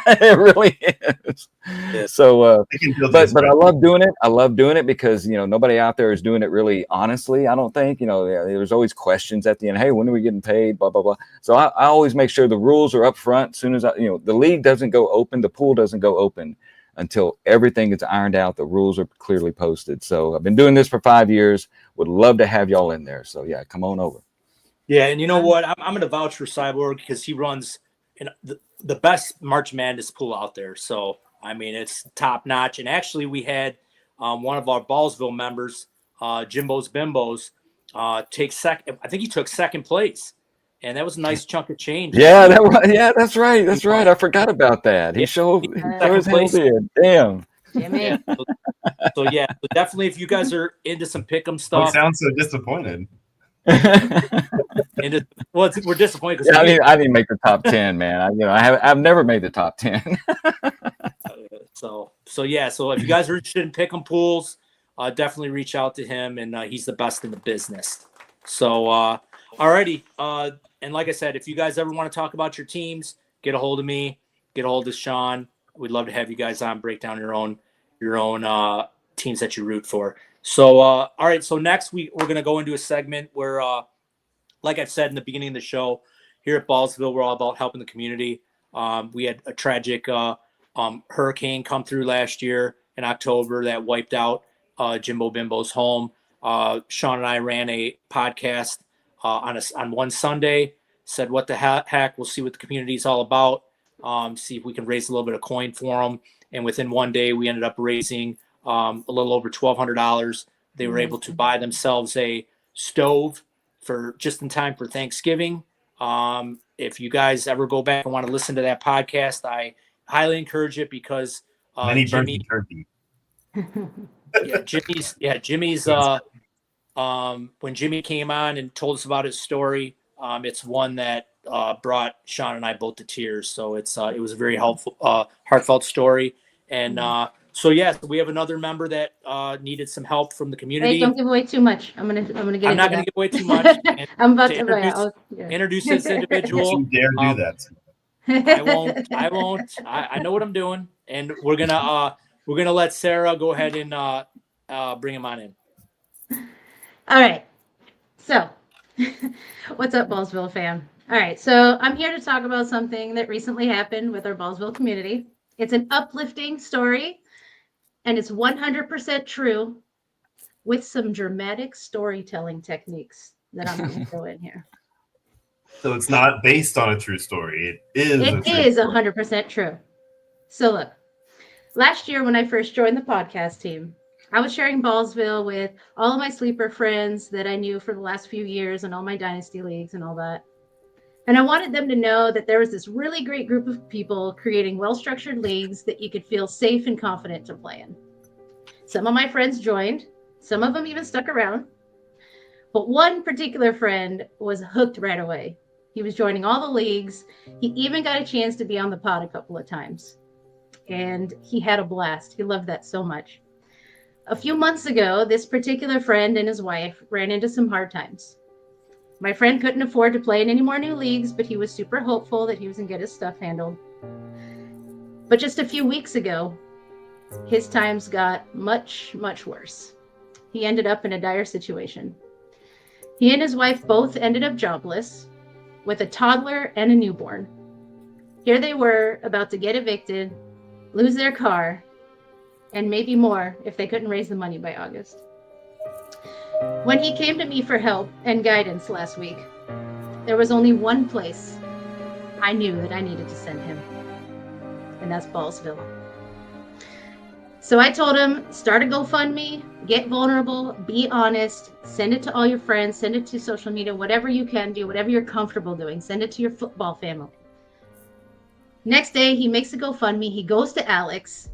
It really is. Yeah. So, but I love doing it. I love doing it because nobody out there is doing it really honestly. I don't think there's always questions at the end. Hey, when are we getting paid? Blah blah blah. So I always make sure the rules are up front. As soon as the league doesn't go open, the pool doesn't go open until everything is ironed out. The rules are clearly posted. So I've been doing this for 5 years. Would love to have y'all in there. So yeah, come on over. Yeah, and you know what? I'm going to vouch for Cyborg because he runs the best March Madness pool out there. So, I mean, it's top notch. And actually, we had one of our Ballsville members, Jimbo's Bimbos, take second. I think he took second place. And that was a nice chunk of change. Yeah, that's right. That's right. I forgot about that. He showed his place. Damn. Jimmy. So definitely if you guys are into some pick'em stuff. You sound so disappointed. We're disappointed. Yeah, I didn't make the top 10, man. I've never made the top 10. So if you guys are interested in pick'em pools, definitely reach out to him, and he's the best in the business. So, alrighty. And like I said, if you guys ever want to talk about your teams, get a hold of me, get a hold of Sean. We'd love to have you guys on, break down your own teams that you root for. So, all right. So next we're going to go into a segment where, like I've said in the beginning of the show, here at Ballsville, we're all about helping the community. We had a tragic hurricane come through last year in October that wiped out Jimbo Bimbo's home. Sean and I ran a podcast on one Sunday, said, what the heck, we'll see what the community is all about, see if we can raise a little bit of coin for them. And within one day, we ended up raising a little over $1,200. They were able to buy themselves a stove for just in time for Thanksgiving. If you guys ever go back and want to listen to that podcast, I highly encourage it because Jimmy turkey. Jimmy's when Jimmy came on and told us about his story, it's one that brought Sean and I both to tears. So it was a very helpful, heartfelt story. And so we have another member that needed some help from the community. Hey, don't give away too much. I'm not going to give away too much. I'm about to introduce this individual. You dare do that? I won't. I know what I'm doing, and we're gonna let Sarah go ahead and bring him on in. All right. So, what's up, Ballsville fam? All right. So I'm here to talk about something that recently happened with our Ballsville community. It's an uplifting story, and it's 100% true with some dramatic storytelling techniques that I'm going to throw in here. So it's not based on a true story. It is 100% true. So look, Last year, when I first joined the podcast team, I was sharing Ballsville with all of my sleeper friends that I knew for the last few years and all my dynasty leagues and all that. And I wanted them to know that there was this really great group of people creating well-structured leagues that you could feel safe and confident to play in. Some of my friends joined, some of them even stuck around. But one particular friend was hooked right away. He was joining all the leagues. He even got a chance to be on the pod a couple of times. And he had a blast. He loved that so much. A few months ago, this particular friend and his wife ran into some hard times. My friend couldn't afford to play in any more new leagues, but he was super hopeful that he was going to get his stuff handled. But just a few weeks ago, his times got much, much worse. He ended up in a dire situation. He and his wife both ended up jobless, with a toddler and a newborn. Here they were, about to get evicted, lose their car, and maybe more if they couldn't raise the money by August. When he came to me for help and guidance last week, there was only one place I knew that I needed to send him, and that's Ballsville. So I told him, start a GoFundMe, get vulnerable, be honest, send it to all your friends, send it to social media, whatever you can do, whatever you're comfortable doing, send it to your football family. Next day, he makes a GoFundMe, he goes to Alex,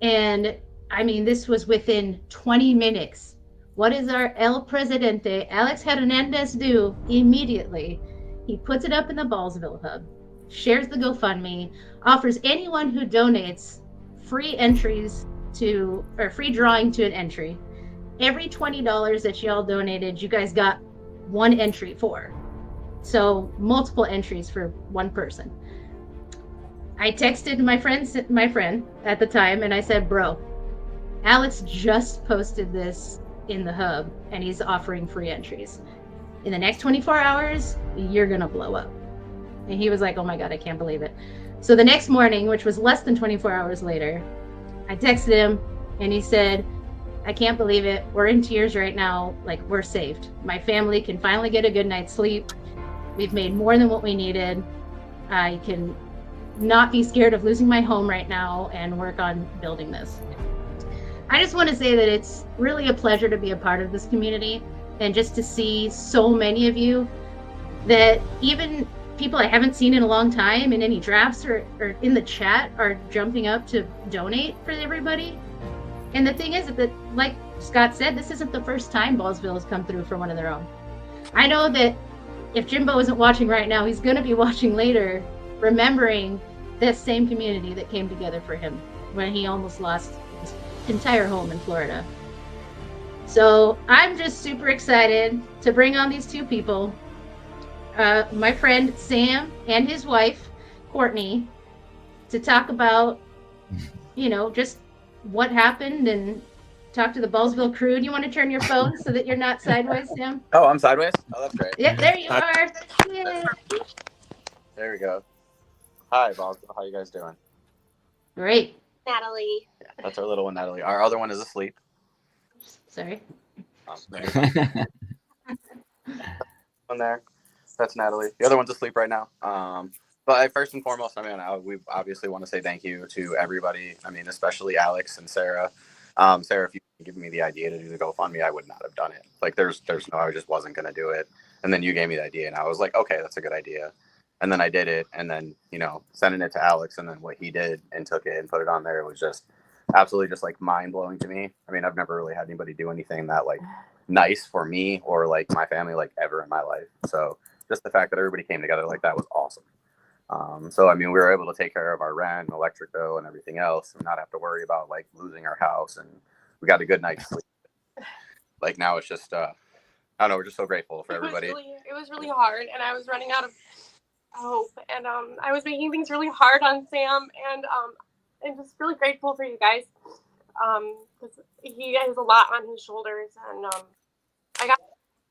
and I mean, this was within 20 minutes. What is our El Presidente, Alex Hernandez, do immediately? He puts it up in the Ballsville Hub, shares the GoFundMe, offers anyone who donates free entries to, or free drawing to an entry. Every $20 that y'all donated, you guys got one entry for. So multiple entries for one person. I texted my friend at the time, and I said, bro, Alex just posted this in the hub, and he's offering free entries. In the next 24 hours, you're gonna blow up. And he was like, oh my God, I can't believe it. So the next morning, which was less than 24 hours later, I texted him, and he said, I can't believe it. We're in tears right now. Like, we're saved. My family can finally get a good night's sleep. We've made more than what we needed. I can not be scared of losing my home right now and work on building this. I just want to say that it's really a pleasure to be a part of this community, and just to see so many of you that even people I haven't seen in a long time in any drafts or in the chat are jumping up to donate for everybody. And the thing is that, like Scott said, this isn't the first time Ballsville has come through for one of their own. I know that if Jimbo isn't watching right now, he's going to be watching later, remembering this same community that came together for him when he almost lost his entire home in Florida. So I'm just super excited to bring on these two people, my friend Sam and his wife, Courtney, to talk about, just what happened and talk to the Ballsville crew. Do you want to turn your phone so that you're not sideways, Sam? Oh, I'm sideways? Oh, that's great. Yep, there you are. Yay. There we go. Hi, Ballsville. How you guys doing? Great. Natalie. Yeah, that's our little one, Natalie. Our other one is asleep. Sorry. One there. That's Natalie. The other one's asleep right now. But first and foremost, we obviously want to say thank you to everybody. Especially Alex and Sarah. Sarah, if you had given me the idea to do the GoFundMe, I would not have done it. Like, there's no, I just wasn't going to do it. And then you gave me the idea, and I was like, okay, that's a good idea. And then I did it, and then, sending it to Alex, and then what he did and took it and put it on there, it was just absolutely just like mind-blowing to me. I've never really had anybody do anything that like nice for me or like my family like ever in my life. So just the fact that everybody came together like that was awesome. So we were able to take care of our rent and electric bill and everything else and not have to worry about like losing our house, and we got a good night's sleep. Like, now it's just I don't know, we're just so grateful for everybody. It was really hard, and I was running out of hope, and I was making things really hard on Sam, and I'm just really grateful for you guys, because he has a lot on his shoulders, and I got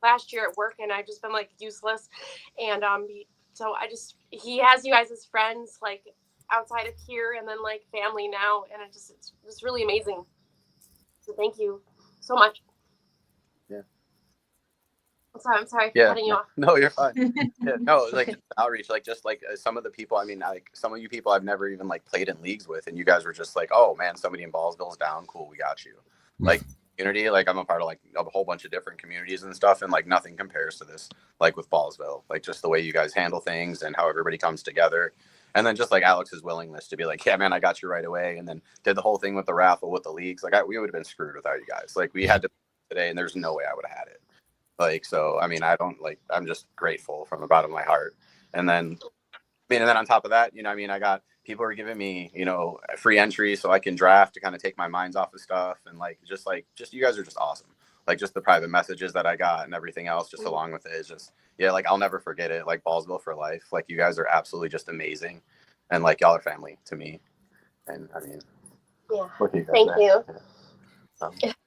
last year at work, and I've just been like useless, and so he has you guys as friends, like outside of here, and then like family now, and it's just really amazing. So thank you so much. Yeah. I'm sorry for Yeah, cutting you off. no, you're fine. Yeah, no, like just outreach, like just like some of the people. I mean, like some of you people I've never even like played in leagues with, and you guys were just like, oh man, somebody in Ballsville's down, cool, we got you. Like community, like I'm a part of like a whole bunch of different communities and stuff, and like nothing compares to this. Like with Ballsville, like just the way you guys handle things and how everybody comes together. And then just like Alex's willingness to be like, yeah, man, I got you right away. And then did the whole thing with the raffle with the leagues. Like we would have been screwed without you guys. Like we had to today, and there's no way I would have had it. Like, so, I mean, I'm just grateful from the bottom of my heart. And then, and then on top of that, you know, I mean, I got people are giving me, you know, free entry so I can draft to kind of take my minds off of stuff. And just you guys are just awesome. Like just the private messages that I got and everything else just along with it is just, yeah, like I'll never forget it. Like Ballsville for life. Like you guys are absolutely just amazing. And like y'all are family to me. And I mean, Yeah. Thank you.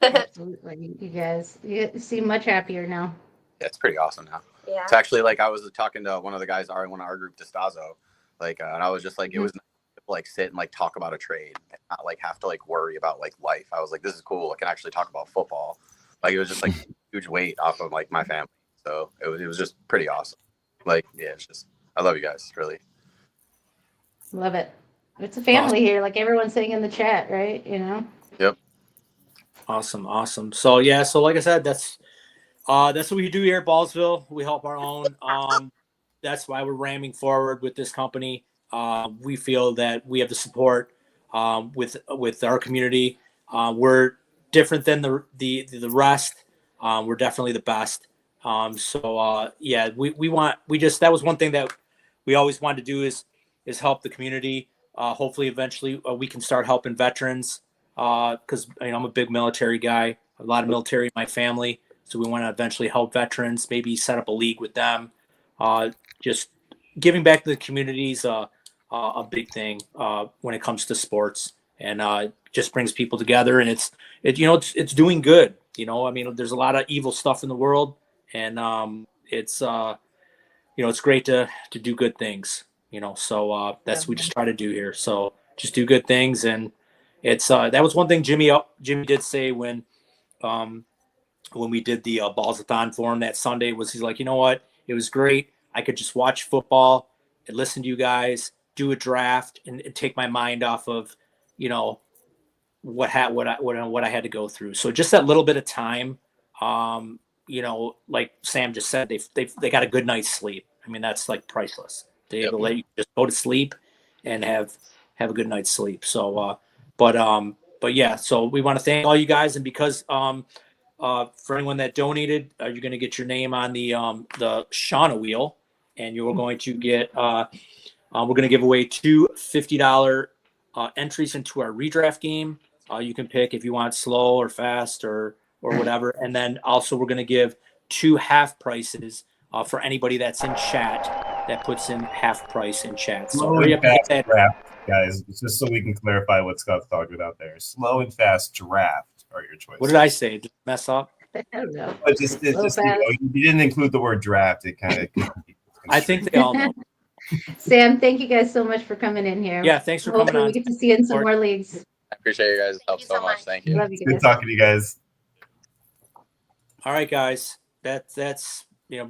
Absolutely. You seem much happier now. Yeah, it's pretty awesome now. Yeah. It's actually like I was talking to one of the guys, one of our group, Distazo, like, and I was just like, it was nice to like sit and like talk about a trade and not like have to like worry about like life. I was like, this is cool. I can actually talk about football. Like it was just like a huge weight off of like my family. So it was just pretty awesome. Like, yeah, it's just, I love you guys, really. Love it. It's a family here, like everyone's saying in the chat, right? You know? Yep. Awesome. So yeah, so like I said, that's what we do here at Ballsville. We help our own. That's why we're ramming forward with this company. We feel that we have the support with our community. We're different than the rest. We're definitely the best. Yeah, that was one thing that we always wanted to do is help the community. Hopefully, eventually, we can start helping veterans. Because I'm a big military guy, a lot of military in my family, so we want to eventually help veterans. Maybe set up a league with them. Just giving back to the community is a big thing when it comes to sports, and just brings people together. And it's doing good. You know, I mean, there's a lot of evil stuff in the world, and it's great to do good things. You know, so that's what we just try to do here. So just do good things. And it's that was one thing Jimmy did say when we did the Ballsathon for him that Sunday. He's like, you know what, it was great. I could just watch football and listen to you guys do a draft and take my mind off of, you know, what I had to go through. So just that little bit of time, you know, like Sam just said, they got a good night's sleep. I mean, that's like priceless. They let you just go to sleep and have a good night's sleep. So but yeah, so we want to thank all you guys, and because for anyone that donated, you're going to get your name on the Shauna wheel, and you're going to get we're going to give away two $50 entries into our redraft game. You can pick if you want slow or fast or whatever, and then also we're going to give two half prices for anybody that's in chat that puts in half price in chat. So hurry up and hit that. Draft, guys, just so we can clarify what Scott's talking about there. Slow and fast draft are your choices. What did I say? Did I mess up? I don't know. But just you didn't include the word draft. It kind of. I think they all know. Sam, thank you guys so much for coming in here. Yeah, thanks for coming Hopefully on. we get to see you in some more leagues. I appreciate you guys' help so much. Thank you. Love you guys. Good talking to you guys. All right, guys. That's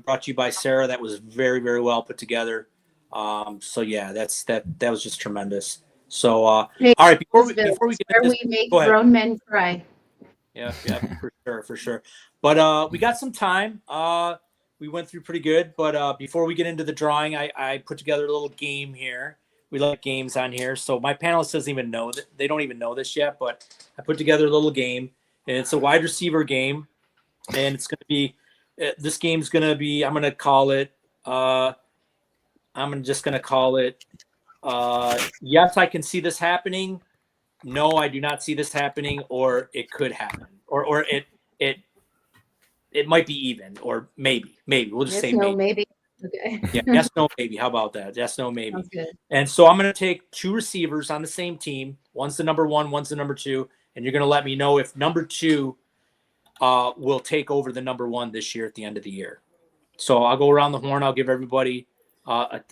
brought to you by Sarah. That was very, very well put together. So yeah, that was just tremendous. So all right, before we get into this, we make grown men cry. Yeah, for sure. But we got some time. We went through pretty good. But before we get into the drawing, I put together a little game here. We like games on here. So my panelist doesn't even know that. They don't even know this yet. But I put together a little game, and it's a wide receiver game. And it's going to be this game's going to be. I'm going to call it. I'm just going to call it. Yes, I can see this happening. No, I do not see this happening, or it could happen, or it might be even, or maybe we'll just say maybe. Okay. Yeah, yes, no, maybe. How about that? Yes, no, maybe. Sounds good. And so I'm going to take two receivers on the same team. One's the number one, one's the number two, and you're going to let me know if number two will take over the number one this year at the end of the year. So I'll go around the horn. I'll give everybody a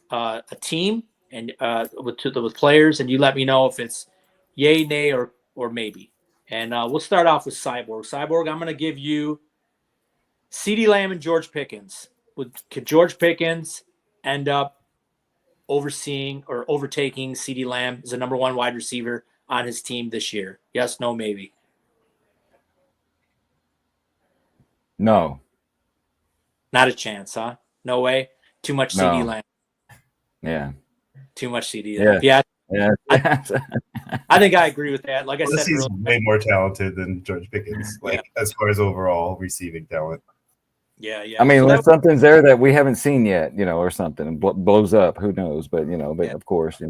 team and with players, and you let me know if it's yay, nay, or maybe. And we'll start off with Cyborg. Cyborg, I'm going to give you CeeDee Lamb and George Pickens. Could George Pickens end up overseeing or overtaking CeeDee Lamb as the number one wide receiver on his team this year? Yes, no, maybe. No. Not a chance, huh? No way. Too much No. CeeDee Lamb. Yeah. Too much CeeDee Lamb. Yeah. I think I agree with that. Like I said, he's way more talented than George Pickens, as far as overall receiving talent. Yeah. I mean, unless something's there that we haven't seen yet, or something and blows up, who knows? But of course, Yeah.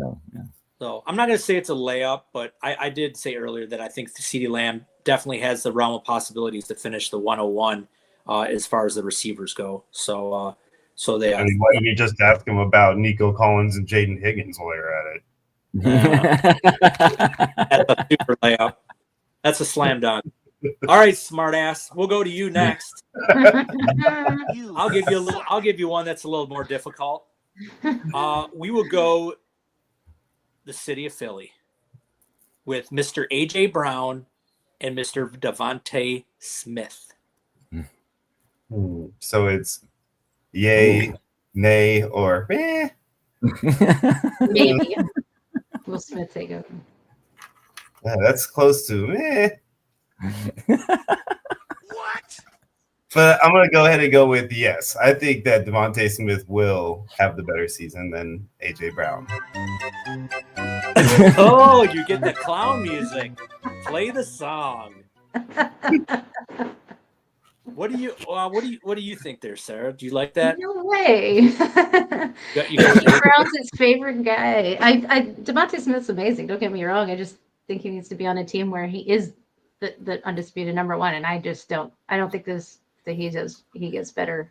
So I'm not going to say it's a layup, but I did say earlier that I think CeeDee Lamb definitely has the realm of possibilities to finish the 101 as far as the receivers go. So they. I mean, why didn't you just ask him about Nico Collins and Jaden Higgins while you're at it? That's a super layup. That's a slam dunk. All right, smartass. We'll go to you next. I'll give you one that's a little more difficult. We will go the city of Philly with Mr. AJ Brown and Mr. Devontae Smith. So it's yay, nay, or meh. Maybe. Will Smith take over? Yeah, that's close to meh. What? But I'm going to go ahead and go with yes. I think that Devontae Smith will have the better season than AJ Brown. Oh, you get the clown music. Play the song. What do you think there, Sarah? Do you like that? No way. AJ Brown's his favorite guy. Devontae Smith's amazing. Don't get me wrong. I just think he needs to be on a team where he is the undisputed number one, and I don't think he gets better.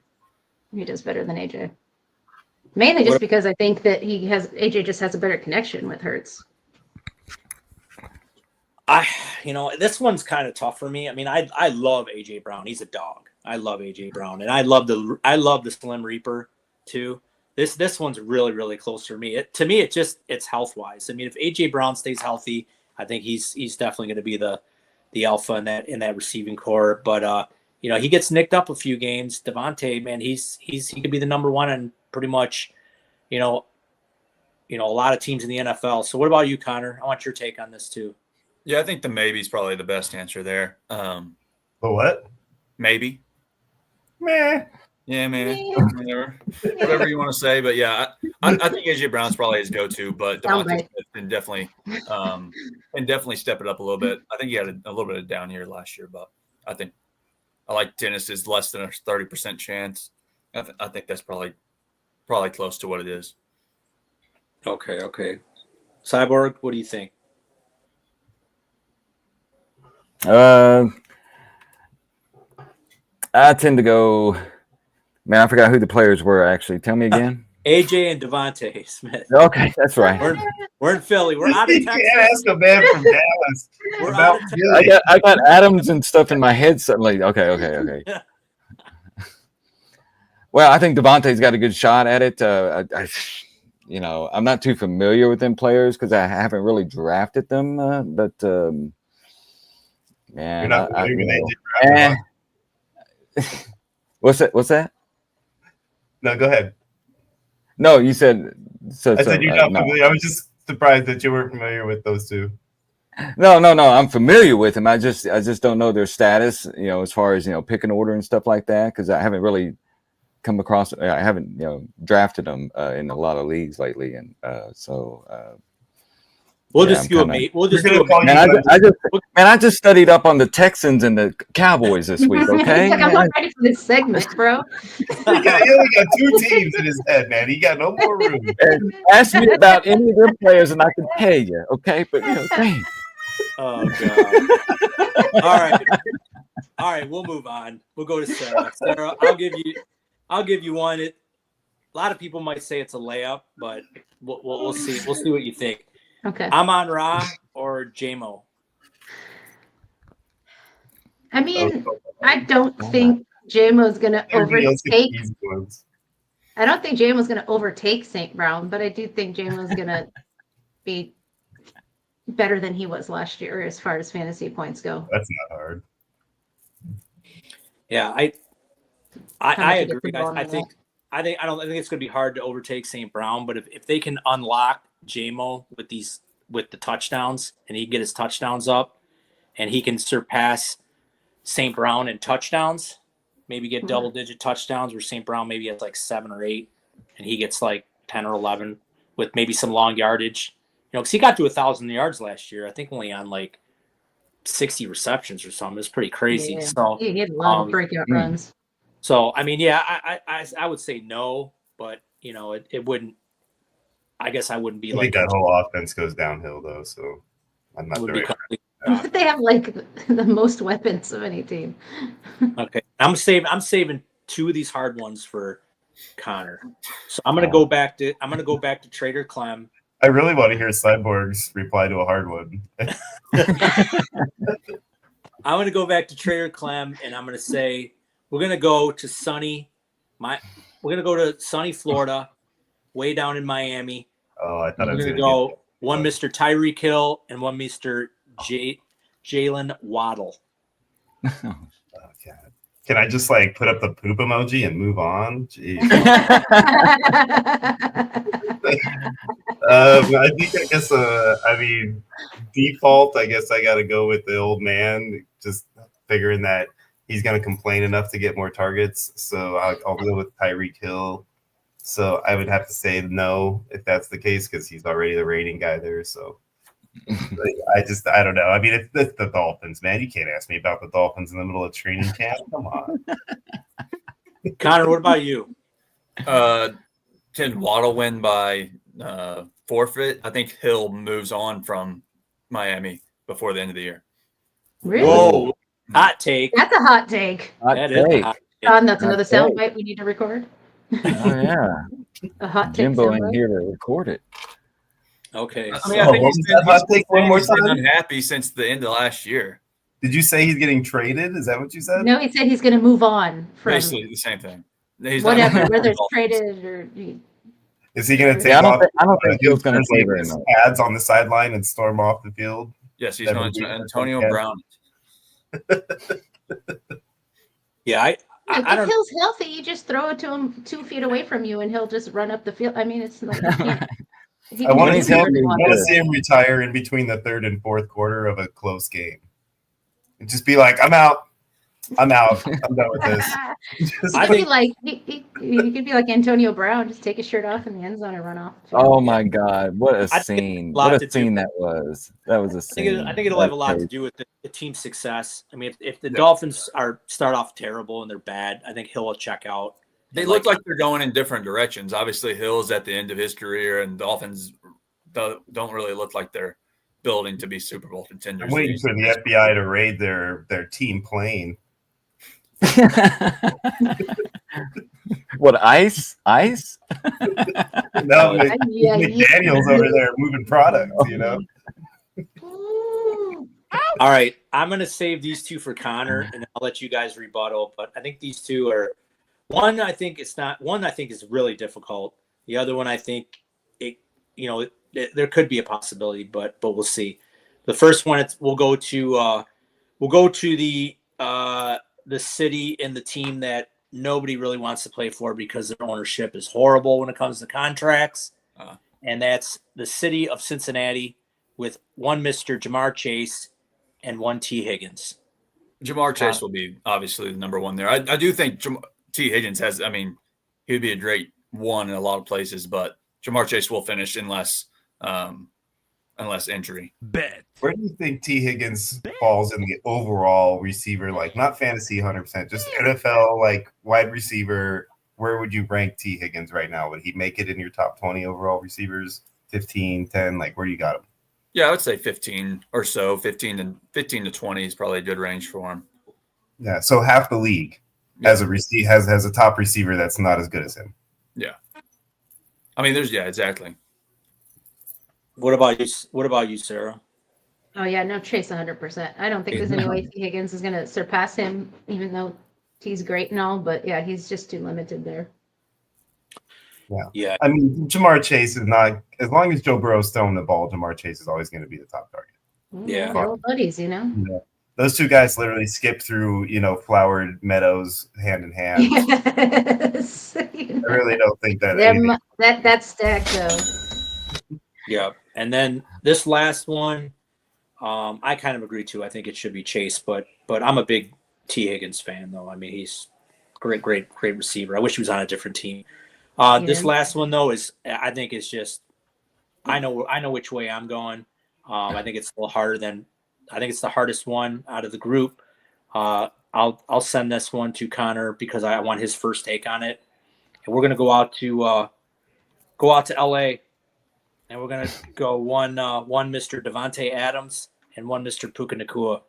He does better than AJ. Mainly just because I think that AJ just has a better connection with Hurts. This one's kind of tough for me. I mean, I love AJ Brown. He's a dog. I love AJ Brown, and I love the Slim Reaper too. This one's really, really close for me. It's health wise. I mean, if AJ Brown stays healthy, I think he's definitely going to be the alpha in that receiving core. But he gets nicked up a few games. Devontae, man, he could be the number one in pretty much, a lot of teams in the NFL. So what about you, Connor? I want your take on this too. Yeah, I think the maybe is probably the best answer there. The what? Maybe. Meh. Yeah, man. Whatever you want to say, but yeah, I think AJ Brown's probably his go-to, but Devontae can definitely step it up a little bit. I think he had a little bit of down year last year, but I like Dennis is less than a 30% chance. I think that's probably close to what it is. Okay. Cyborg, what do you think? I tend to go. Man, I forgot who the players were. Actually, tell me again. AJ and Devontae Smith. Okay, that's right. We're in Philly. We're out of Texas. You can't ask a man from Dallas about Philly. I got Adams and stuff in my head suddenly. Okay. Well, I think Devontae's got a good shot at it. I'm not too familiar with them players because I haven't really drafted them. But man, you're not familiar with AJ Brown. What's that? No, go ahead. No, you said. I said you're not familiar. I was just surprised that you weren't familiar with those two. No. I'm familiar with them. I just don't know their status. As far as picking order and stuff like that, because I haven't really come across. I haven't drafted them in a lot of leagues lately, and We'll just do it. I just studied up on the Texans and the Cowboys this week. Okay, I'm not ready for this segment, bro. He only got two teams in his head, man. He got no more room. Ask me about any of their players, and I can tell you. Okay, but dang. Oh God! All right. We'll move on. We'll go to Sarah. Sarah, I'll give you one. A lot of people might say it's a layup, but we'll see. We'll see what you think. Okay. Amon-Ra or JMO? I mean, I don't think JMO's going to overtake. I don't think JMO's going to overtake St. Brown, but I do think JMO's going to be better than he was last year as far as fantasy points go. That's not hard. Yeah, I agree. I think I don't think it's going to be hard to overtake St. Brown, but if they can unlock JMO with the touchdowns, and he can get his touchdowns up, and he can surpass St. Brown in touchdowns, maybe get double-digit touchdowns, where St. Brown maybe has like 7 or 8, and he gets like 10 or 11 with maybe some long yardage. You know, because he got to 1,000 yards last year, I think only on like 60 receptions or something. It's pretty crazy. Yeah. So He had a lot of breakout runs. So I mean, yeah, I would say no, but you know, it wouldn't. I guess I wouldn't be I like think that whole offense goes downhill though, so I'm not the right. They have like the most weapons of any team. Okay, I'm saving 2 of these hard ones for Connor. So I'm gonna go back to Trader Clem. I really want to hear Cyborg's reply to a hard one. I'm gonna go back to Trader Clem, and I'm gonna say we're gonna go to sunny Florida, way down in Miami. Oh, I thought I was gonna go one Mr. Tyreek Hill and one Mr. Jalen Waddle. Oh, God. Can I just like put up the poop emoji and move on? Jeez. I mean, default, I guess I got to go with the old man, just figuring that he's going to complain enough to get more targets. So I'll go with Tyreek Hill. So I would have to say no if that's the case, because he's already the rating guy there. So I don't know. I mean, it's the Dolphins, man. You can't ask me about the Dolphins in the middle of training camp. Come on. Connor, what about you? Can Waddle win by forfeit? I think Hill moves on from Miami before the end of the year. Really? Whoa. Hot take. That's a hot take. That is a hot take. That's another soundbite we need to record. Oh yeah. A hot take. Jimbo ain't here to record it. Okay. I mean, I think he's been unhappy since the end of last year. Did you say he's getting traded? Is that what you said? No, he said he's going to move on from Basically the same thing. He's whatever, whether it's traded or. Is he going to take off? I don't think he's going to play very much. Pads on the sideline and storm off the field. Yes, he's going to Antonio Brown. Yeah, if Hill's healthy, you just throw it to him 2 feet away from you, and he'll just run up the field. I mean, it's like I want to see him retire in between the 3rd and 4th quarter of a close game, and just be like, "I'm out. I'm done with this." He could be like Antonio Brown, just take his shirt off in the end zone and run off. Oh my God, what a scene! What a scene that was. That was a scene. I think it'll have a lot to do with the team's success. I mean, if the Dolphins start off terrible and they're bad, I think Hill will check out. They look like they're going in different directions. Obviously, Hill's at the end of his career, and Dolphins don't really look like they're building to be Super Bowl contenders. I'm waiting for the FBI to raid their team plane. What, ice? No, McDaniel's over there moving products, you know. All right, I'm gonna save these 2 for Connor, and I'll let you guys rebuttal. But I think these 2 are one. I think it's not one. I think is really difficult. The other one, I think there could be a possibility, but we'll see. The first one, we'll go to the city and the team that nobody really wants to play for because their ownership is horrible when it comes to contracts. And that's the city of Cincinnati with one Mr. Jamar Chase and one T. Higgins. Jamar Chase will be obviously the number one there. I do think T. Higgins he'd be a great one in a lot of places, but Jamar Chase will finish unless injury. Bet. Where do you think T. Higgins falls in the overall receiver, like not fantasy 100%, just NFL, like wide receiver? Where would you rank T. Higgins right now? Would he make it in your top 20 overall receivers, 15, 10? Like where do you got him? Yeah, I would say 15 or so. 15 to 20 is probably a good range for him. Yeah, so half the league has a top receiver that's not as good as him. Yeah. I mean, exactly. What about you, Sarah? Oh yeah, no, Chase 100%. I don't think there's any way T. Higgins is going to surpass him, even though T's great and all. But yeah, he's just too limited there. Yeah. I mean, Jamar Chase is not, as long as Joe Burrow's throwing the ball, Jamar Chase is always going to be the top target. Yeah, they're all buddies, you know. Yeah. Those two guys literally skip through, flowered meadows hand in hand. Yes. I really don't think that That's stacked though. Yeah. And then this last one, I kind of agree too. I think it should be Chase, but I'm a big T. Higgins fan though. I mean, he's great receiver. I wish he was on a different team. This last one though I think it's just I know which way I'm going. I think it's a little harder I think it's the hardest one out of the group. I'll send this one to Connor because I want his first take on it. And we're gonna go out to LA, and we're gonna go one Mr. Devontae Adams and one Mr. Puka Nacua.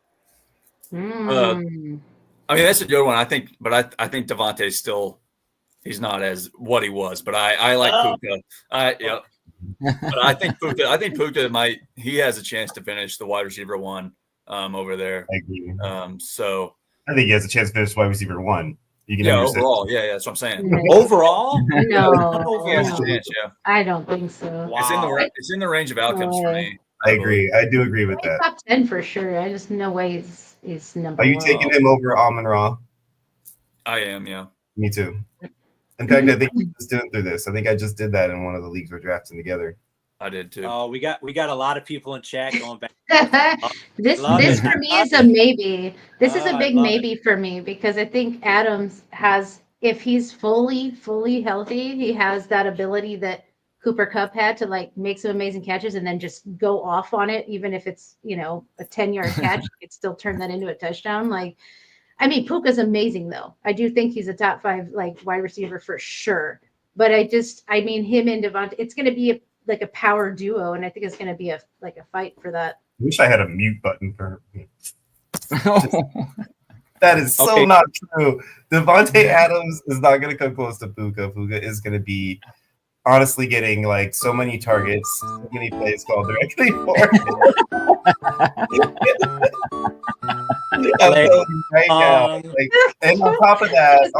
I mean, that's a good one. I think Devontae's still he's not as what he was, but I like Puka. But I think Puka he has a chance to finish the wide receiver 1 over there. I agree. So I think he has a chance to finish wide receiver 1. You can overall, that's what I'm saying. Overall, no, he has a chance. Yeah, I don't think so. Wow. It's in the range of outcomes for me. I agree. I do agree with that. Top 10 for sure. I just no way he's number Are you 1. taking him over Amon-Ra? I am. Yeah. Me too. In fact, I think we're just doing through this. I think I just did that in one of the leagues we're drafting together. I did too. Oh, we got a lot of people in chat going back. This for me is a maybe. This is a big maybe for me because I think Adams has, if he's fully healthy, he has that ability that Cooper Kupp had to like make some amazing catches and then just go off on it, even if it's a 10-yard catch, you could still turn that into a touchdown. Like, I mean, Puka's amazing though. I do think he's a top 5 like wide receiver for sure. But I mean, him and Devontae, it's going to be like a power duo, and I think it's going to be a fight for that. I wish I had a mute button for him. That is so not true. Devontae Adams is not going to come close to Puka. Puka is going to be honestly getting like so many targets, so many plays called directly for him. Right now. And on top of that,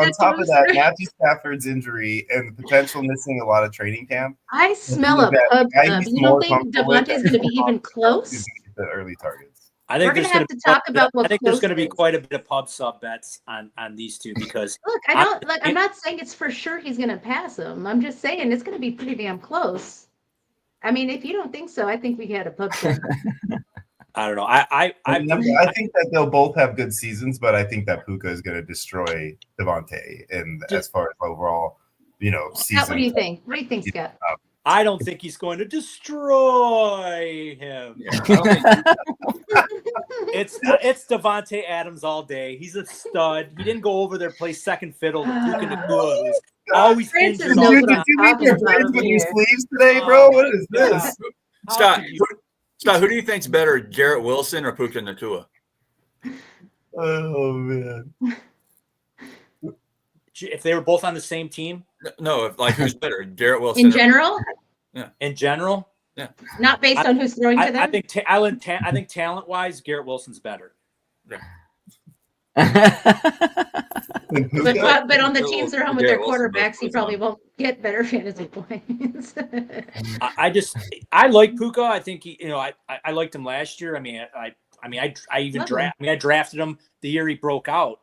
Matthew Stafford's injury and the potential missing a lot of training camp. I smell a pub sub. You don't think Devontae's going to be even close? The early targets. I think we're going to have to talk about what. I think there's going to be quite a bit of pub sub bets on these two because I'm not saying it's for sure he's going to pass him. I'm just saying it's going to be pretty damn close. I mean, if you don't think so, I think we had a pub sub. I don't know. I think that they'll both have good seasons, but I think that Puka is going to destroy Devontae as far as overall, season. Scott, what do you think? What do you think, Scott? I don't think he's going to destroy him. It's Devontae Adams all day. He's a stud. He didn't go over there play second fiddle to Puka Nacua. Always injured. Did you leave your friends with your sleeves today, bro? What is this? Scott, who do you think's better, Garrett Wilson or Puka Nacua? Oh man! If they were both on the same team, no. Who's better, Garrett Wilson? In general? Yeah. In general, yeah. Not based on who's throwing to them. I think talent-wise, Garrett Wilson's better. Yeah. But on the teams that are home with their quarterbacks, he probably won't get better fantasy points. I like Puka. I think I liked him last year. I drafted him the year he broke out,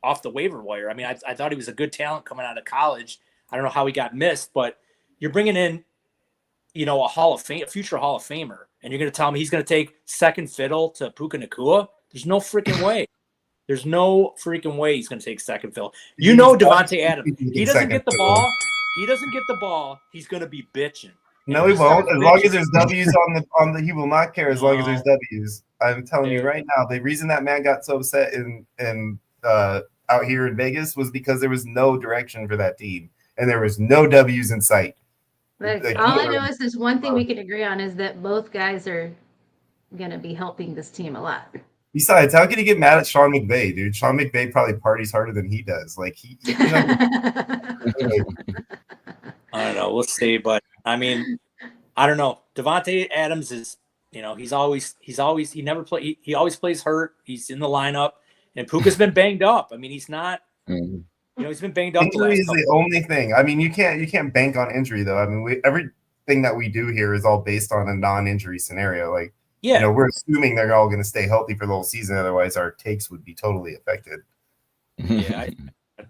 off the waiver wire. I mean, I thought he was a good talent coming out of college. I don't know how he got missed, but you're bringing in, a future Hall of Famer, and you're going to tell me he's going to take second fiddle to Puka Nacua? There's no freaking way. There's no freaking way he's going to take second fiddle. Devontae Adams. He doesn't get the ball. He's going to be bitching. No, he won't. As long as there's W's on the, he will not care. As long as there's W's. I'm telling you right now, the reason that man got so upset in out here in Vegas was because there was no direction for that team, and there was no W's in sight. All I know is there's one thing we can agree on is that both guys are going to be helping this team a lot. Besides, how can you get mad at Sean McVay, dude? Sean McVay probably parties harder than he does. I don't know. We'll see, but I mean, I don't know. Devontae Adams is, he always plays hurt. He's in the lineup, and Puka's been banged up. I mean, he's not. He's been banged up. Injury is the only thing. I mean, you can't bank on injury though. I mean, everything that we do here is all based on a non-injury scenario. Like Yeah. We're assuming they're all going to stay healthy for the whole season. Otherwise, our takes would be totally affected. Yeah.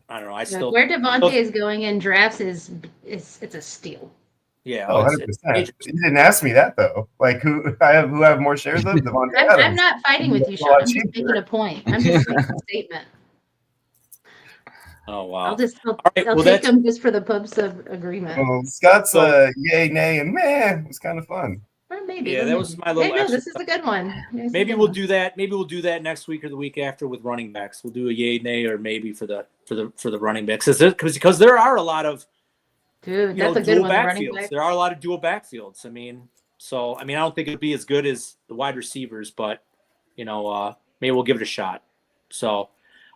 I don't know. I still Where Devontae is going in drafts is it's a steal. Yeah. Oh, 100%. You didn't ask me that though. Like who I have more shares of? Devontae Adams. I'm not fighting with you, Sean. I'm just making a point. I'm just making a statement. Oh wow! I'll right, take them just for the purpose of agreement. Well, Scott's yay, nay, and meh. It was kind of fun. Or maybe. Yeah, that was my little. Hey, no, this is a good one. Maybe we'll do that. Maybe we'll do that next week or the week after with running backs. We'll do a yay, nay, or maybe for the running backs because there are a lot of that's a good one. Backfields. There are a lot of dual backfields. I don't think it'd be as good as the wide receivers, but maybe we'll give it a shot. So,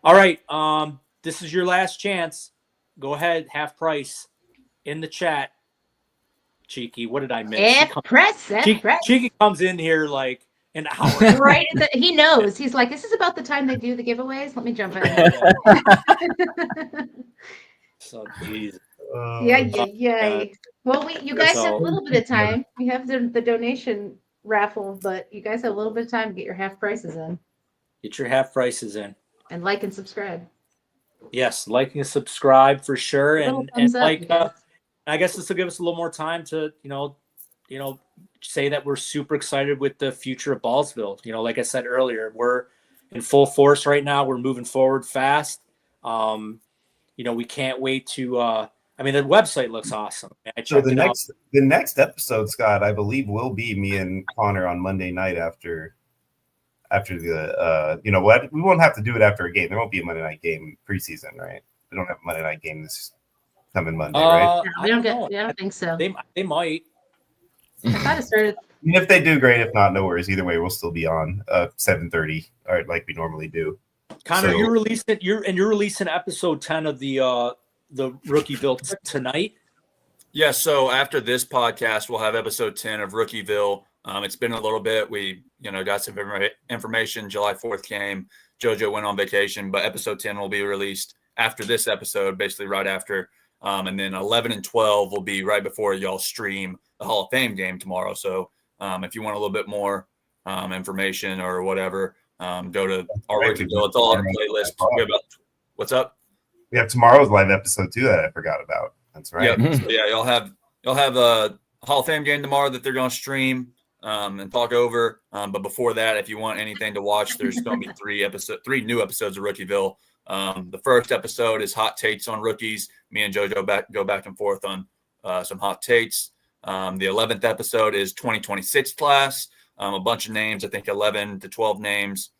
all right. This is your last chance. Go ahead, half price in the chat. Cheeky, what did I miss? Cheeky comes in here like an hour. Right. He knows. He's like, this is about the time they do the giveaways. Let me jump in. So, geez. Yeah. Well, you guys have a little bit of time. We have the donation raffle, but you guys have a little bit of time to get your half prices in. Get your half prices in. And like and subscribe. Yes, like and subscribe for sure, and like I guess this will give us a little more time to say that we're super excited with the future of Ballsville. Like I said earlier, we're in full force right now. We're moving forward fast. We can't wait to. The website looks awesome. So the next episode, Scott, I believe, will be me and Connor on Monday night after the we won't have to do it after a game. There won't be a Monday night game preseason, right? We don't have a Monday night game this coming Monday, right? I don't think so. They might. I thought it started. If they do, great. If not, no worries. Either way, we'll still be on 7:30, or like we normally do. Connor, you're releasing episode 10 of the Rookieville tonight. Yeah. So after this podcast, we'll have episode 10 of Rookieville. It's been a little bit. We, got some information. July 4th came. JoJo went on vacation, but episode 10 will be released after this episode, basically right after. And then 11 and 12 will be right before y'all stream the Hall of Fame game tomorrow. So if you want a little bit more information or whatever, go to our Rookieville. It's all on the playlist. What's up? We have tomorrow's live episode too that I forgot about. That's right. Yeah. So y'all have a Hall of Fame game tomorrow that they're going to stream. And talk over. But before that, if you want anything to watch, there's going to be three new episodes of Rookieville. The first episode is hot takes on rookies. Me and JoJo go back and forth on some hot takes. The 11th episode is 2026 class. A bunch of names, I think 11 to 12 names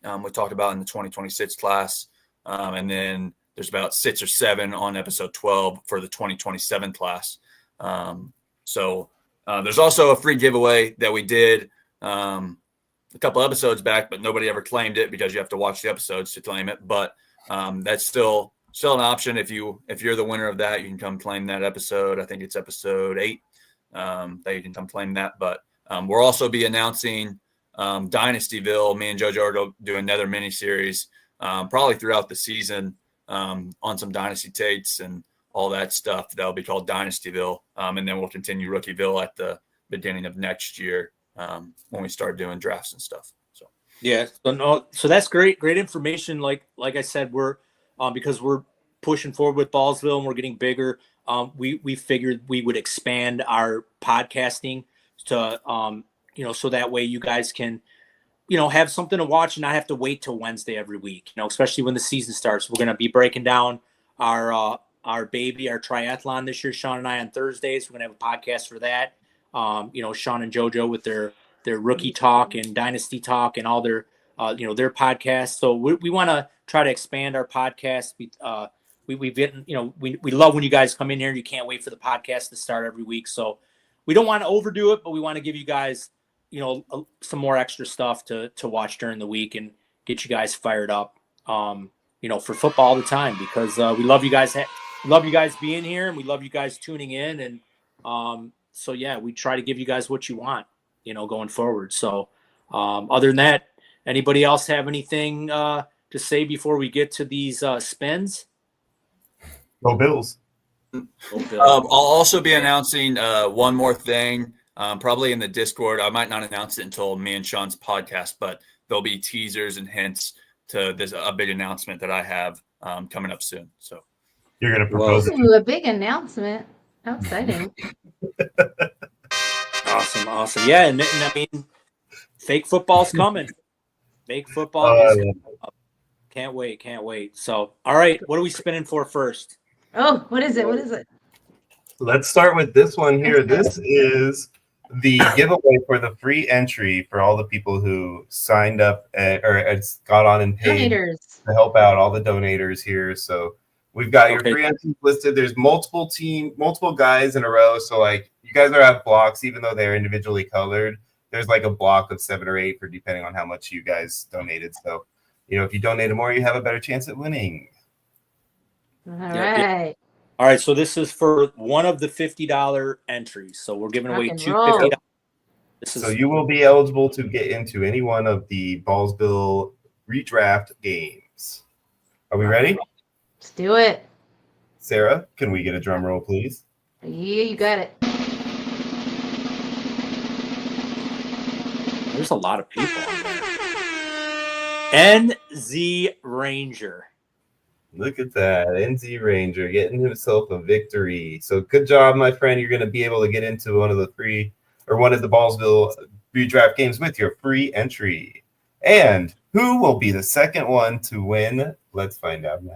we talked about in the 2026 class. And then there's about 6 or 7 on episode 12 for the 2027 class. There's also a free giveaway that we did a couple episodes back, but nobody ever claimed it because you have to watch the episodes to claim it. But that's still an option. If you're the winner of that, you can come claim that episode. I think it's episode 8 that you can come claim that. But we'll also be announcing Dynastyville. Me and JoJo are going to do another mini series probably throughout the season on some Dynasty takes and all that stuff. That'll be called Dynastyville. And then we'll continue Rookieville at the beginning of next year when we start doing drafts and stuff. So, yeah. So that's great information. Like I said, we're because we're pushing forward with Ballsville and we're getting bigger. We figured we would expand our podcasting to, so that way you guys can, have something to watch and not have to wait till Wednesday every week, especially when the season starts. We're going to be breaking down our triathlon this year, Sean and I, on Thursdays. We're going to have a podcast for that. Sean and JoJo with their rookie talk and dynasty talk and all their podcasts. So we want to try to expand our podcast. We love when you guys come in here and you can't wait for the podcast to start every week. So we don't want to overdo it, but we want to give you guys, some more extra stuff to watch during the week and get you guys fired up, for football all the time, because we love you guys. Love you guys being here and we love you guys tuning in. And we try to give you guys what you want, going forward. So other than that, anybody else have anything to say before we get to these spins? Go Bills. I'll also be announcing one more thing. probably in the Discord. I might not announce it until me and Sean's podcast, but there'll be teasers and hints to this a big announcement that I have coming up soon. So you're gonna propose it. Ooh, a big announcement. How exciting! Awesome. Yeah, and I mean, fake football's coming. Fake football is coming up. Can't wait. So, all right, what are we spinning for first? Oh, what is it? Let's start with this one here. This is the giveaway for the free entry for all the people who signed up or got on and paid Donators to help out all the donators here. So we've got your free entries listed. There's multiple guys in a row. So like you guys are at blocks, even though they're individually colored. There's like a block of 7 or 8 for depending on how much you guys donated. So, if you donated more, you have a better chance at winning. All right. All right, so this is for one of the $50 entries. So we're giving away two $50. So you will be eligible to get into any one of the Ballsville redraft games. Are we ready? Let's do it. Sarah, can we get a drum roll, please? Yeah, you got it. There's a lot of people on there. NZ Ranger. Look at that. NZ Ranger getting himself a victory. So good job, my friend. You're going to be able to get into one of the Ballsville redraft games with your free entry. And who will be the second one to win? Let's find out now.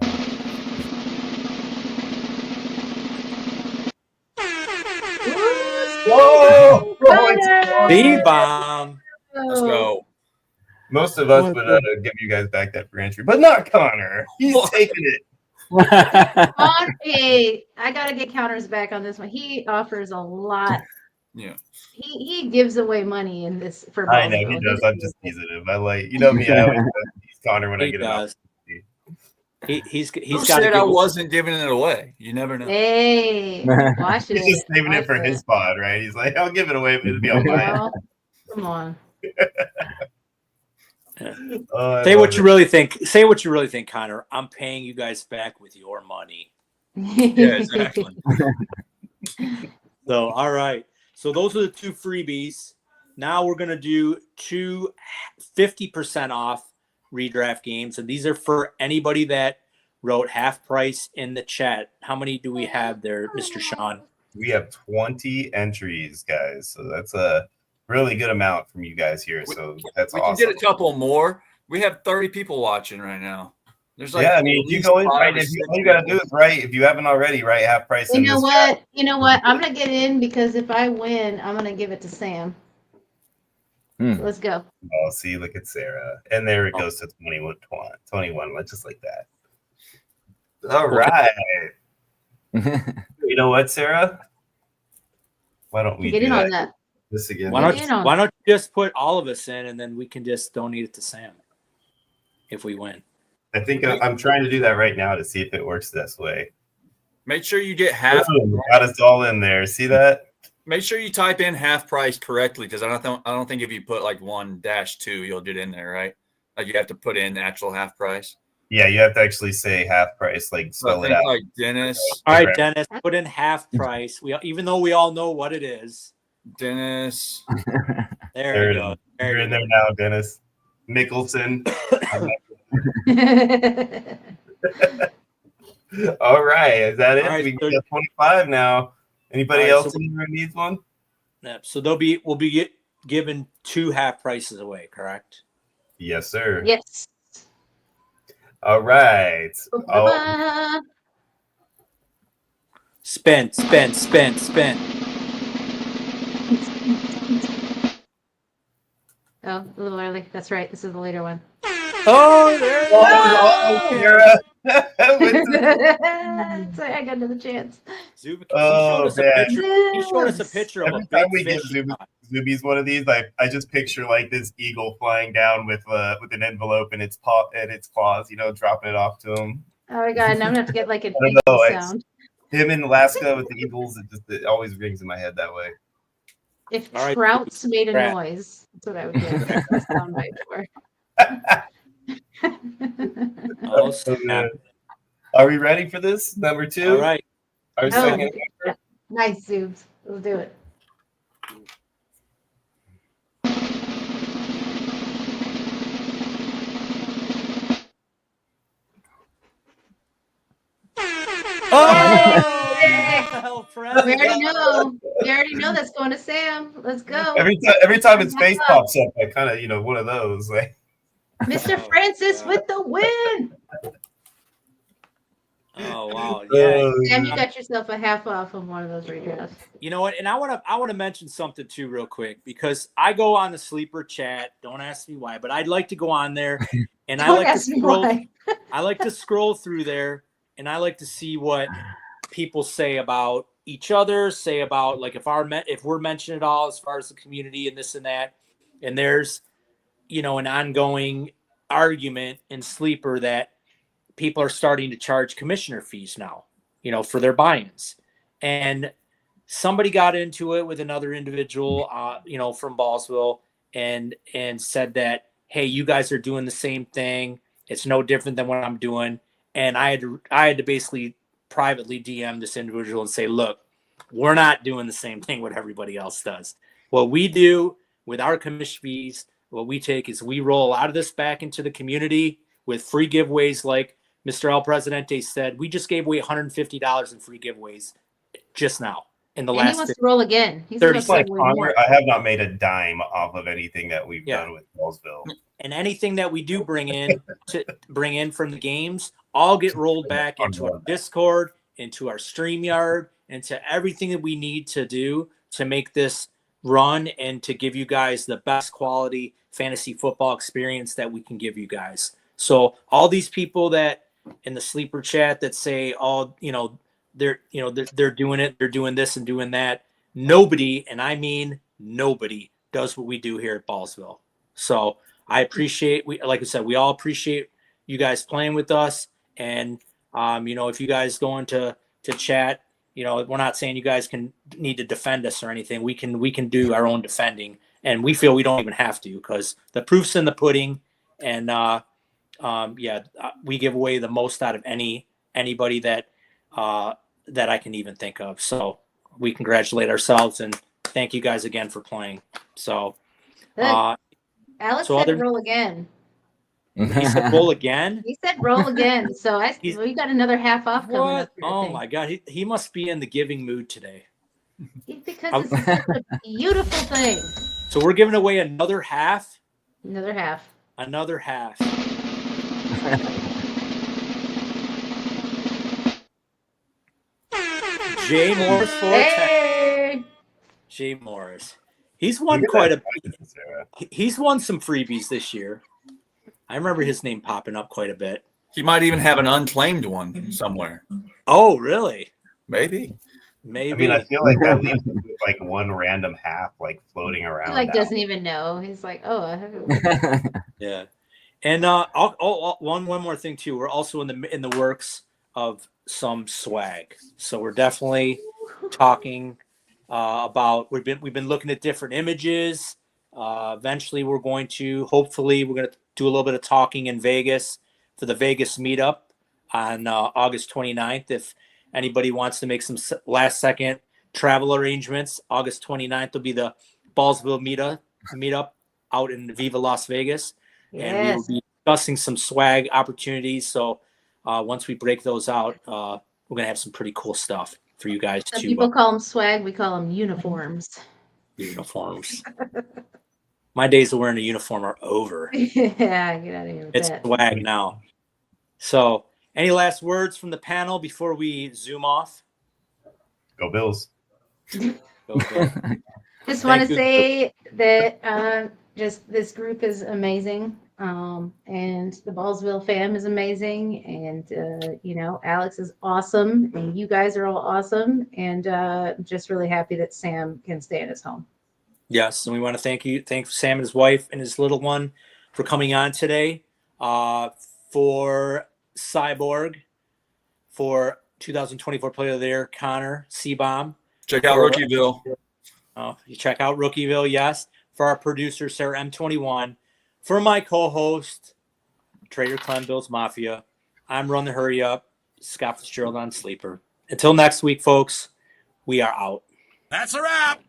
Whoa! B-bomb. Let's go. Most of us would give you guys back that free entry, but not Connor. He's taking it. Hey, I gotta get counters back on this one. He offers a lot. Yeah. He gives away money in this for I know he does. I'm just teasing him. I like me. I always tease Connor when I get it out. He's Who said I wasn't giving it away? You never know. Hey, watch it. He's just saving it for his pod, right? He's like, I'll give it away, but it'll be on mine. Come on. Say what you really think. Say what you really think, Connor. I'm paying you guys back with your money. Yeah, exactly. So, all right. So those are the two freebies. Now we're gonna do two 50% off redraft games, and these are for anybody that wrote half price in the chat. How many do we have there, Mr. Sean? We have 20 entries, guys. So that's a really good amount from you guys here. So that's awesome. We can get a couple more. We have 30 people watching right now. There's like you go in right. All you gotta do is if you haven't already, write half price. You know what? You know what? I'm gonna get in because if I win, I'm gonna give it to Sam. So let's go. Oh, see, look at Sarah. And there it goes to 21. Let's just like that. All right. You know what, Sarah? Why don't we get in on that? This again. Why don't you just put all of us in and then we can just donate it to Sam if we win? I think I'm trying to do that right now to see if it works this way. Make sure you get half. Got us all in there. See that? Make sure you type in half price correctly because I don't think if you put like 1-2, you'll get in there, right? Like you have to put in actual half price. Yeah, you have to actually say half price, like spell it out. Like Dennis. All right, Dennis, put in half price. Even though we all know what it is. Dennis. There you go. You're in there now, Dennis. Mickelson. All right, is that it? Right, we got 25 now. Anybody else in here needs one? Yeah, so we'll be given 2 half prices away, correct? Yes, sir. Yes. All right. Spin. Oh, a little early. That's right. This is the later one. Oh, there Sarah. Sorry, I got another chance. He showed us a picture of Every a time big we give fish. Zuby's one of these, I just picture like this eagle flying down with an envelope in its claws, dropping it off to him. Oh my god! Now I'm gonna have to get like an I don't know, sound. Him in Alaska with the eagles, it always rings in my head that way. If trouts made a noise, that's what I would get a sound bite for. Are we ready for this? Number 2? All right. Our second. Nice, Zoobs. We'll do it. Well, We already know that's going to Sam. Let's go. Every time his face pops up, I kind of, one of those. Like, Mr. Francis with the win. Oh wow, yeah. Sam, you got yourself a half off on one of those redrafts. You know what? And I want to mention something too, real quick, because I go on the sleeper chat. Don't ask me why, but I'd like to go on there, and I like to scroll. I like to scroll through there, and I like to see what people say about each other, say about like if we're mentioned at all as far as the community and this and that. And there's, an ongoing argument in sleeper that people are starting to charge commissioner fees now, for their buy-ins. And somebody got into it with another individual, from Ballsville and said that, hey, you guys are doing the same thing. It's no different than what I'm doing. And I had to basically privately DM this individual and say, look, we're not doing the same thing what everybody else does. What we do with our commission fees, what we take is we roll a lot of this back into the community with free giveaways. Like Mr. El Presidente said, we just gave away $150 in free giveaways just now in the last. He wants to roll again. He's 30 like I have not made a dime off of anything that we've done with Ballsville. And anything that we do bring in from the games, all get rolled back into our Discord, into our StreamYard, into everything that we need to do to make this run and to give you guys the best quality fantasy football experience that we can give you guys. So all these people that in the sleeper chat that say, they're doing it, they're doing this and doing that. Nobody, and I mean nobody, does what we do here at Ballsville. So I appreciate, like I said, we all appreciate you guys playing with us. And, if you guys go into chat, we're not saying you guys need to defend us or anything. We can do our own defending, and we feel we don't even have to because the proof's in the pudding. And we give away the most out of anybody that I can even think of. So we congratulate ourselves and thank you guys again for playing. So, Alex said roll again. He said roll again. He said roll again. So we got another half off coming up. Oh my God, he must be in the giving mood today. Because this is such a beautiful thing. So we're giving away another half. Another half. Another half. Jay Morris for Jay Morris. He's won He's won some freebies this year. I remember his name popping up quite a bit. He might even have an unclaimed one somewhere. Oh, really? Maybe. I mean, I feel like that leaves with like one random half like floating around. He doesn't even know. He's like, oh. Yeah. And one more thing too. We're also in the works of some swag. So we're definitely talking about. We've been looking at different images. Eventually, we're going to do a little bit of talking in Vegas for the Vegas meetup on August 29th. If anybody wants to make some last second travel arrangements, August 29th will be the Ballsville meetup out in Viva Las Vegas. Yes. And we will be discussing some swag opportunities. So once we break those out, we're going to have some pretty cool stuff for you guys. Some people call them swag. We call them uniforms. Uniforms. My days of wearing a uniform are over. Yeah, get out of here with it's that. Swag now. So any last words from the panel before we zoom off? Go Bills. Go Bills. Just want to say that just this group is amazing. And the Ballsville fam is amazing. And, Alex is awesome. And you guys are all awesome. And just really happy that Sam can stay in his home. Yes, and we want to thank Sam and his wife and his little one for coming on today. For Cyborg, for 2024 Player of the Year, Connor Seabaum. Check out Rookieville. You check out Rookieville, yes. For our producer, Sarah M21. For my co-host, Trader Clem Bills Mafia, I'm Run the Hurry Up, Scott Fitzgerald on Sleeper. Until next week, folks, we are out. That's a wrap.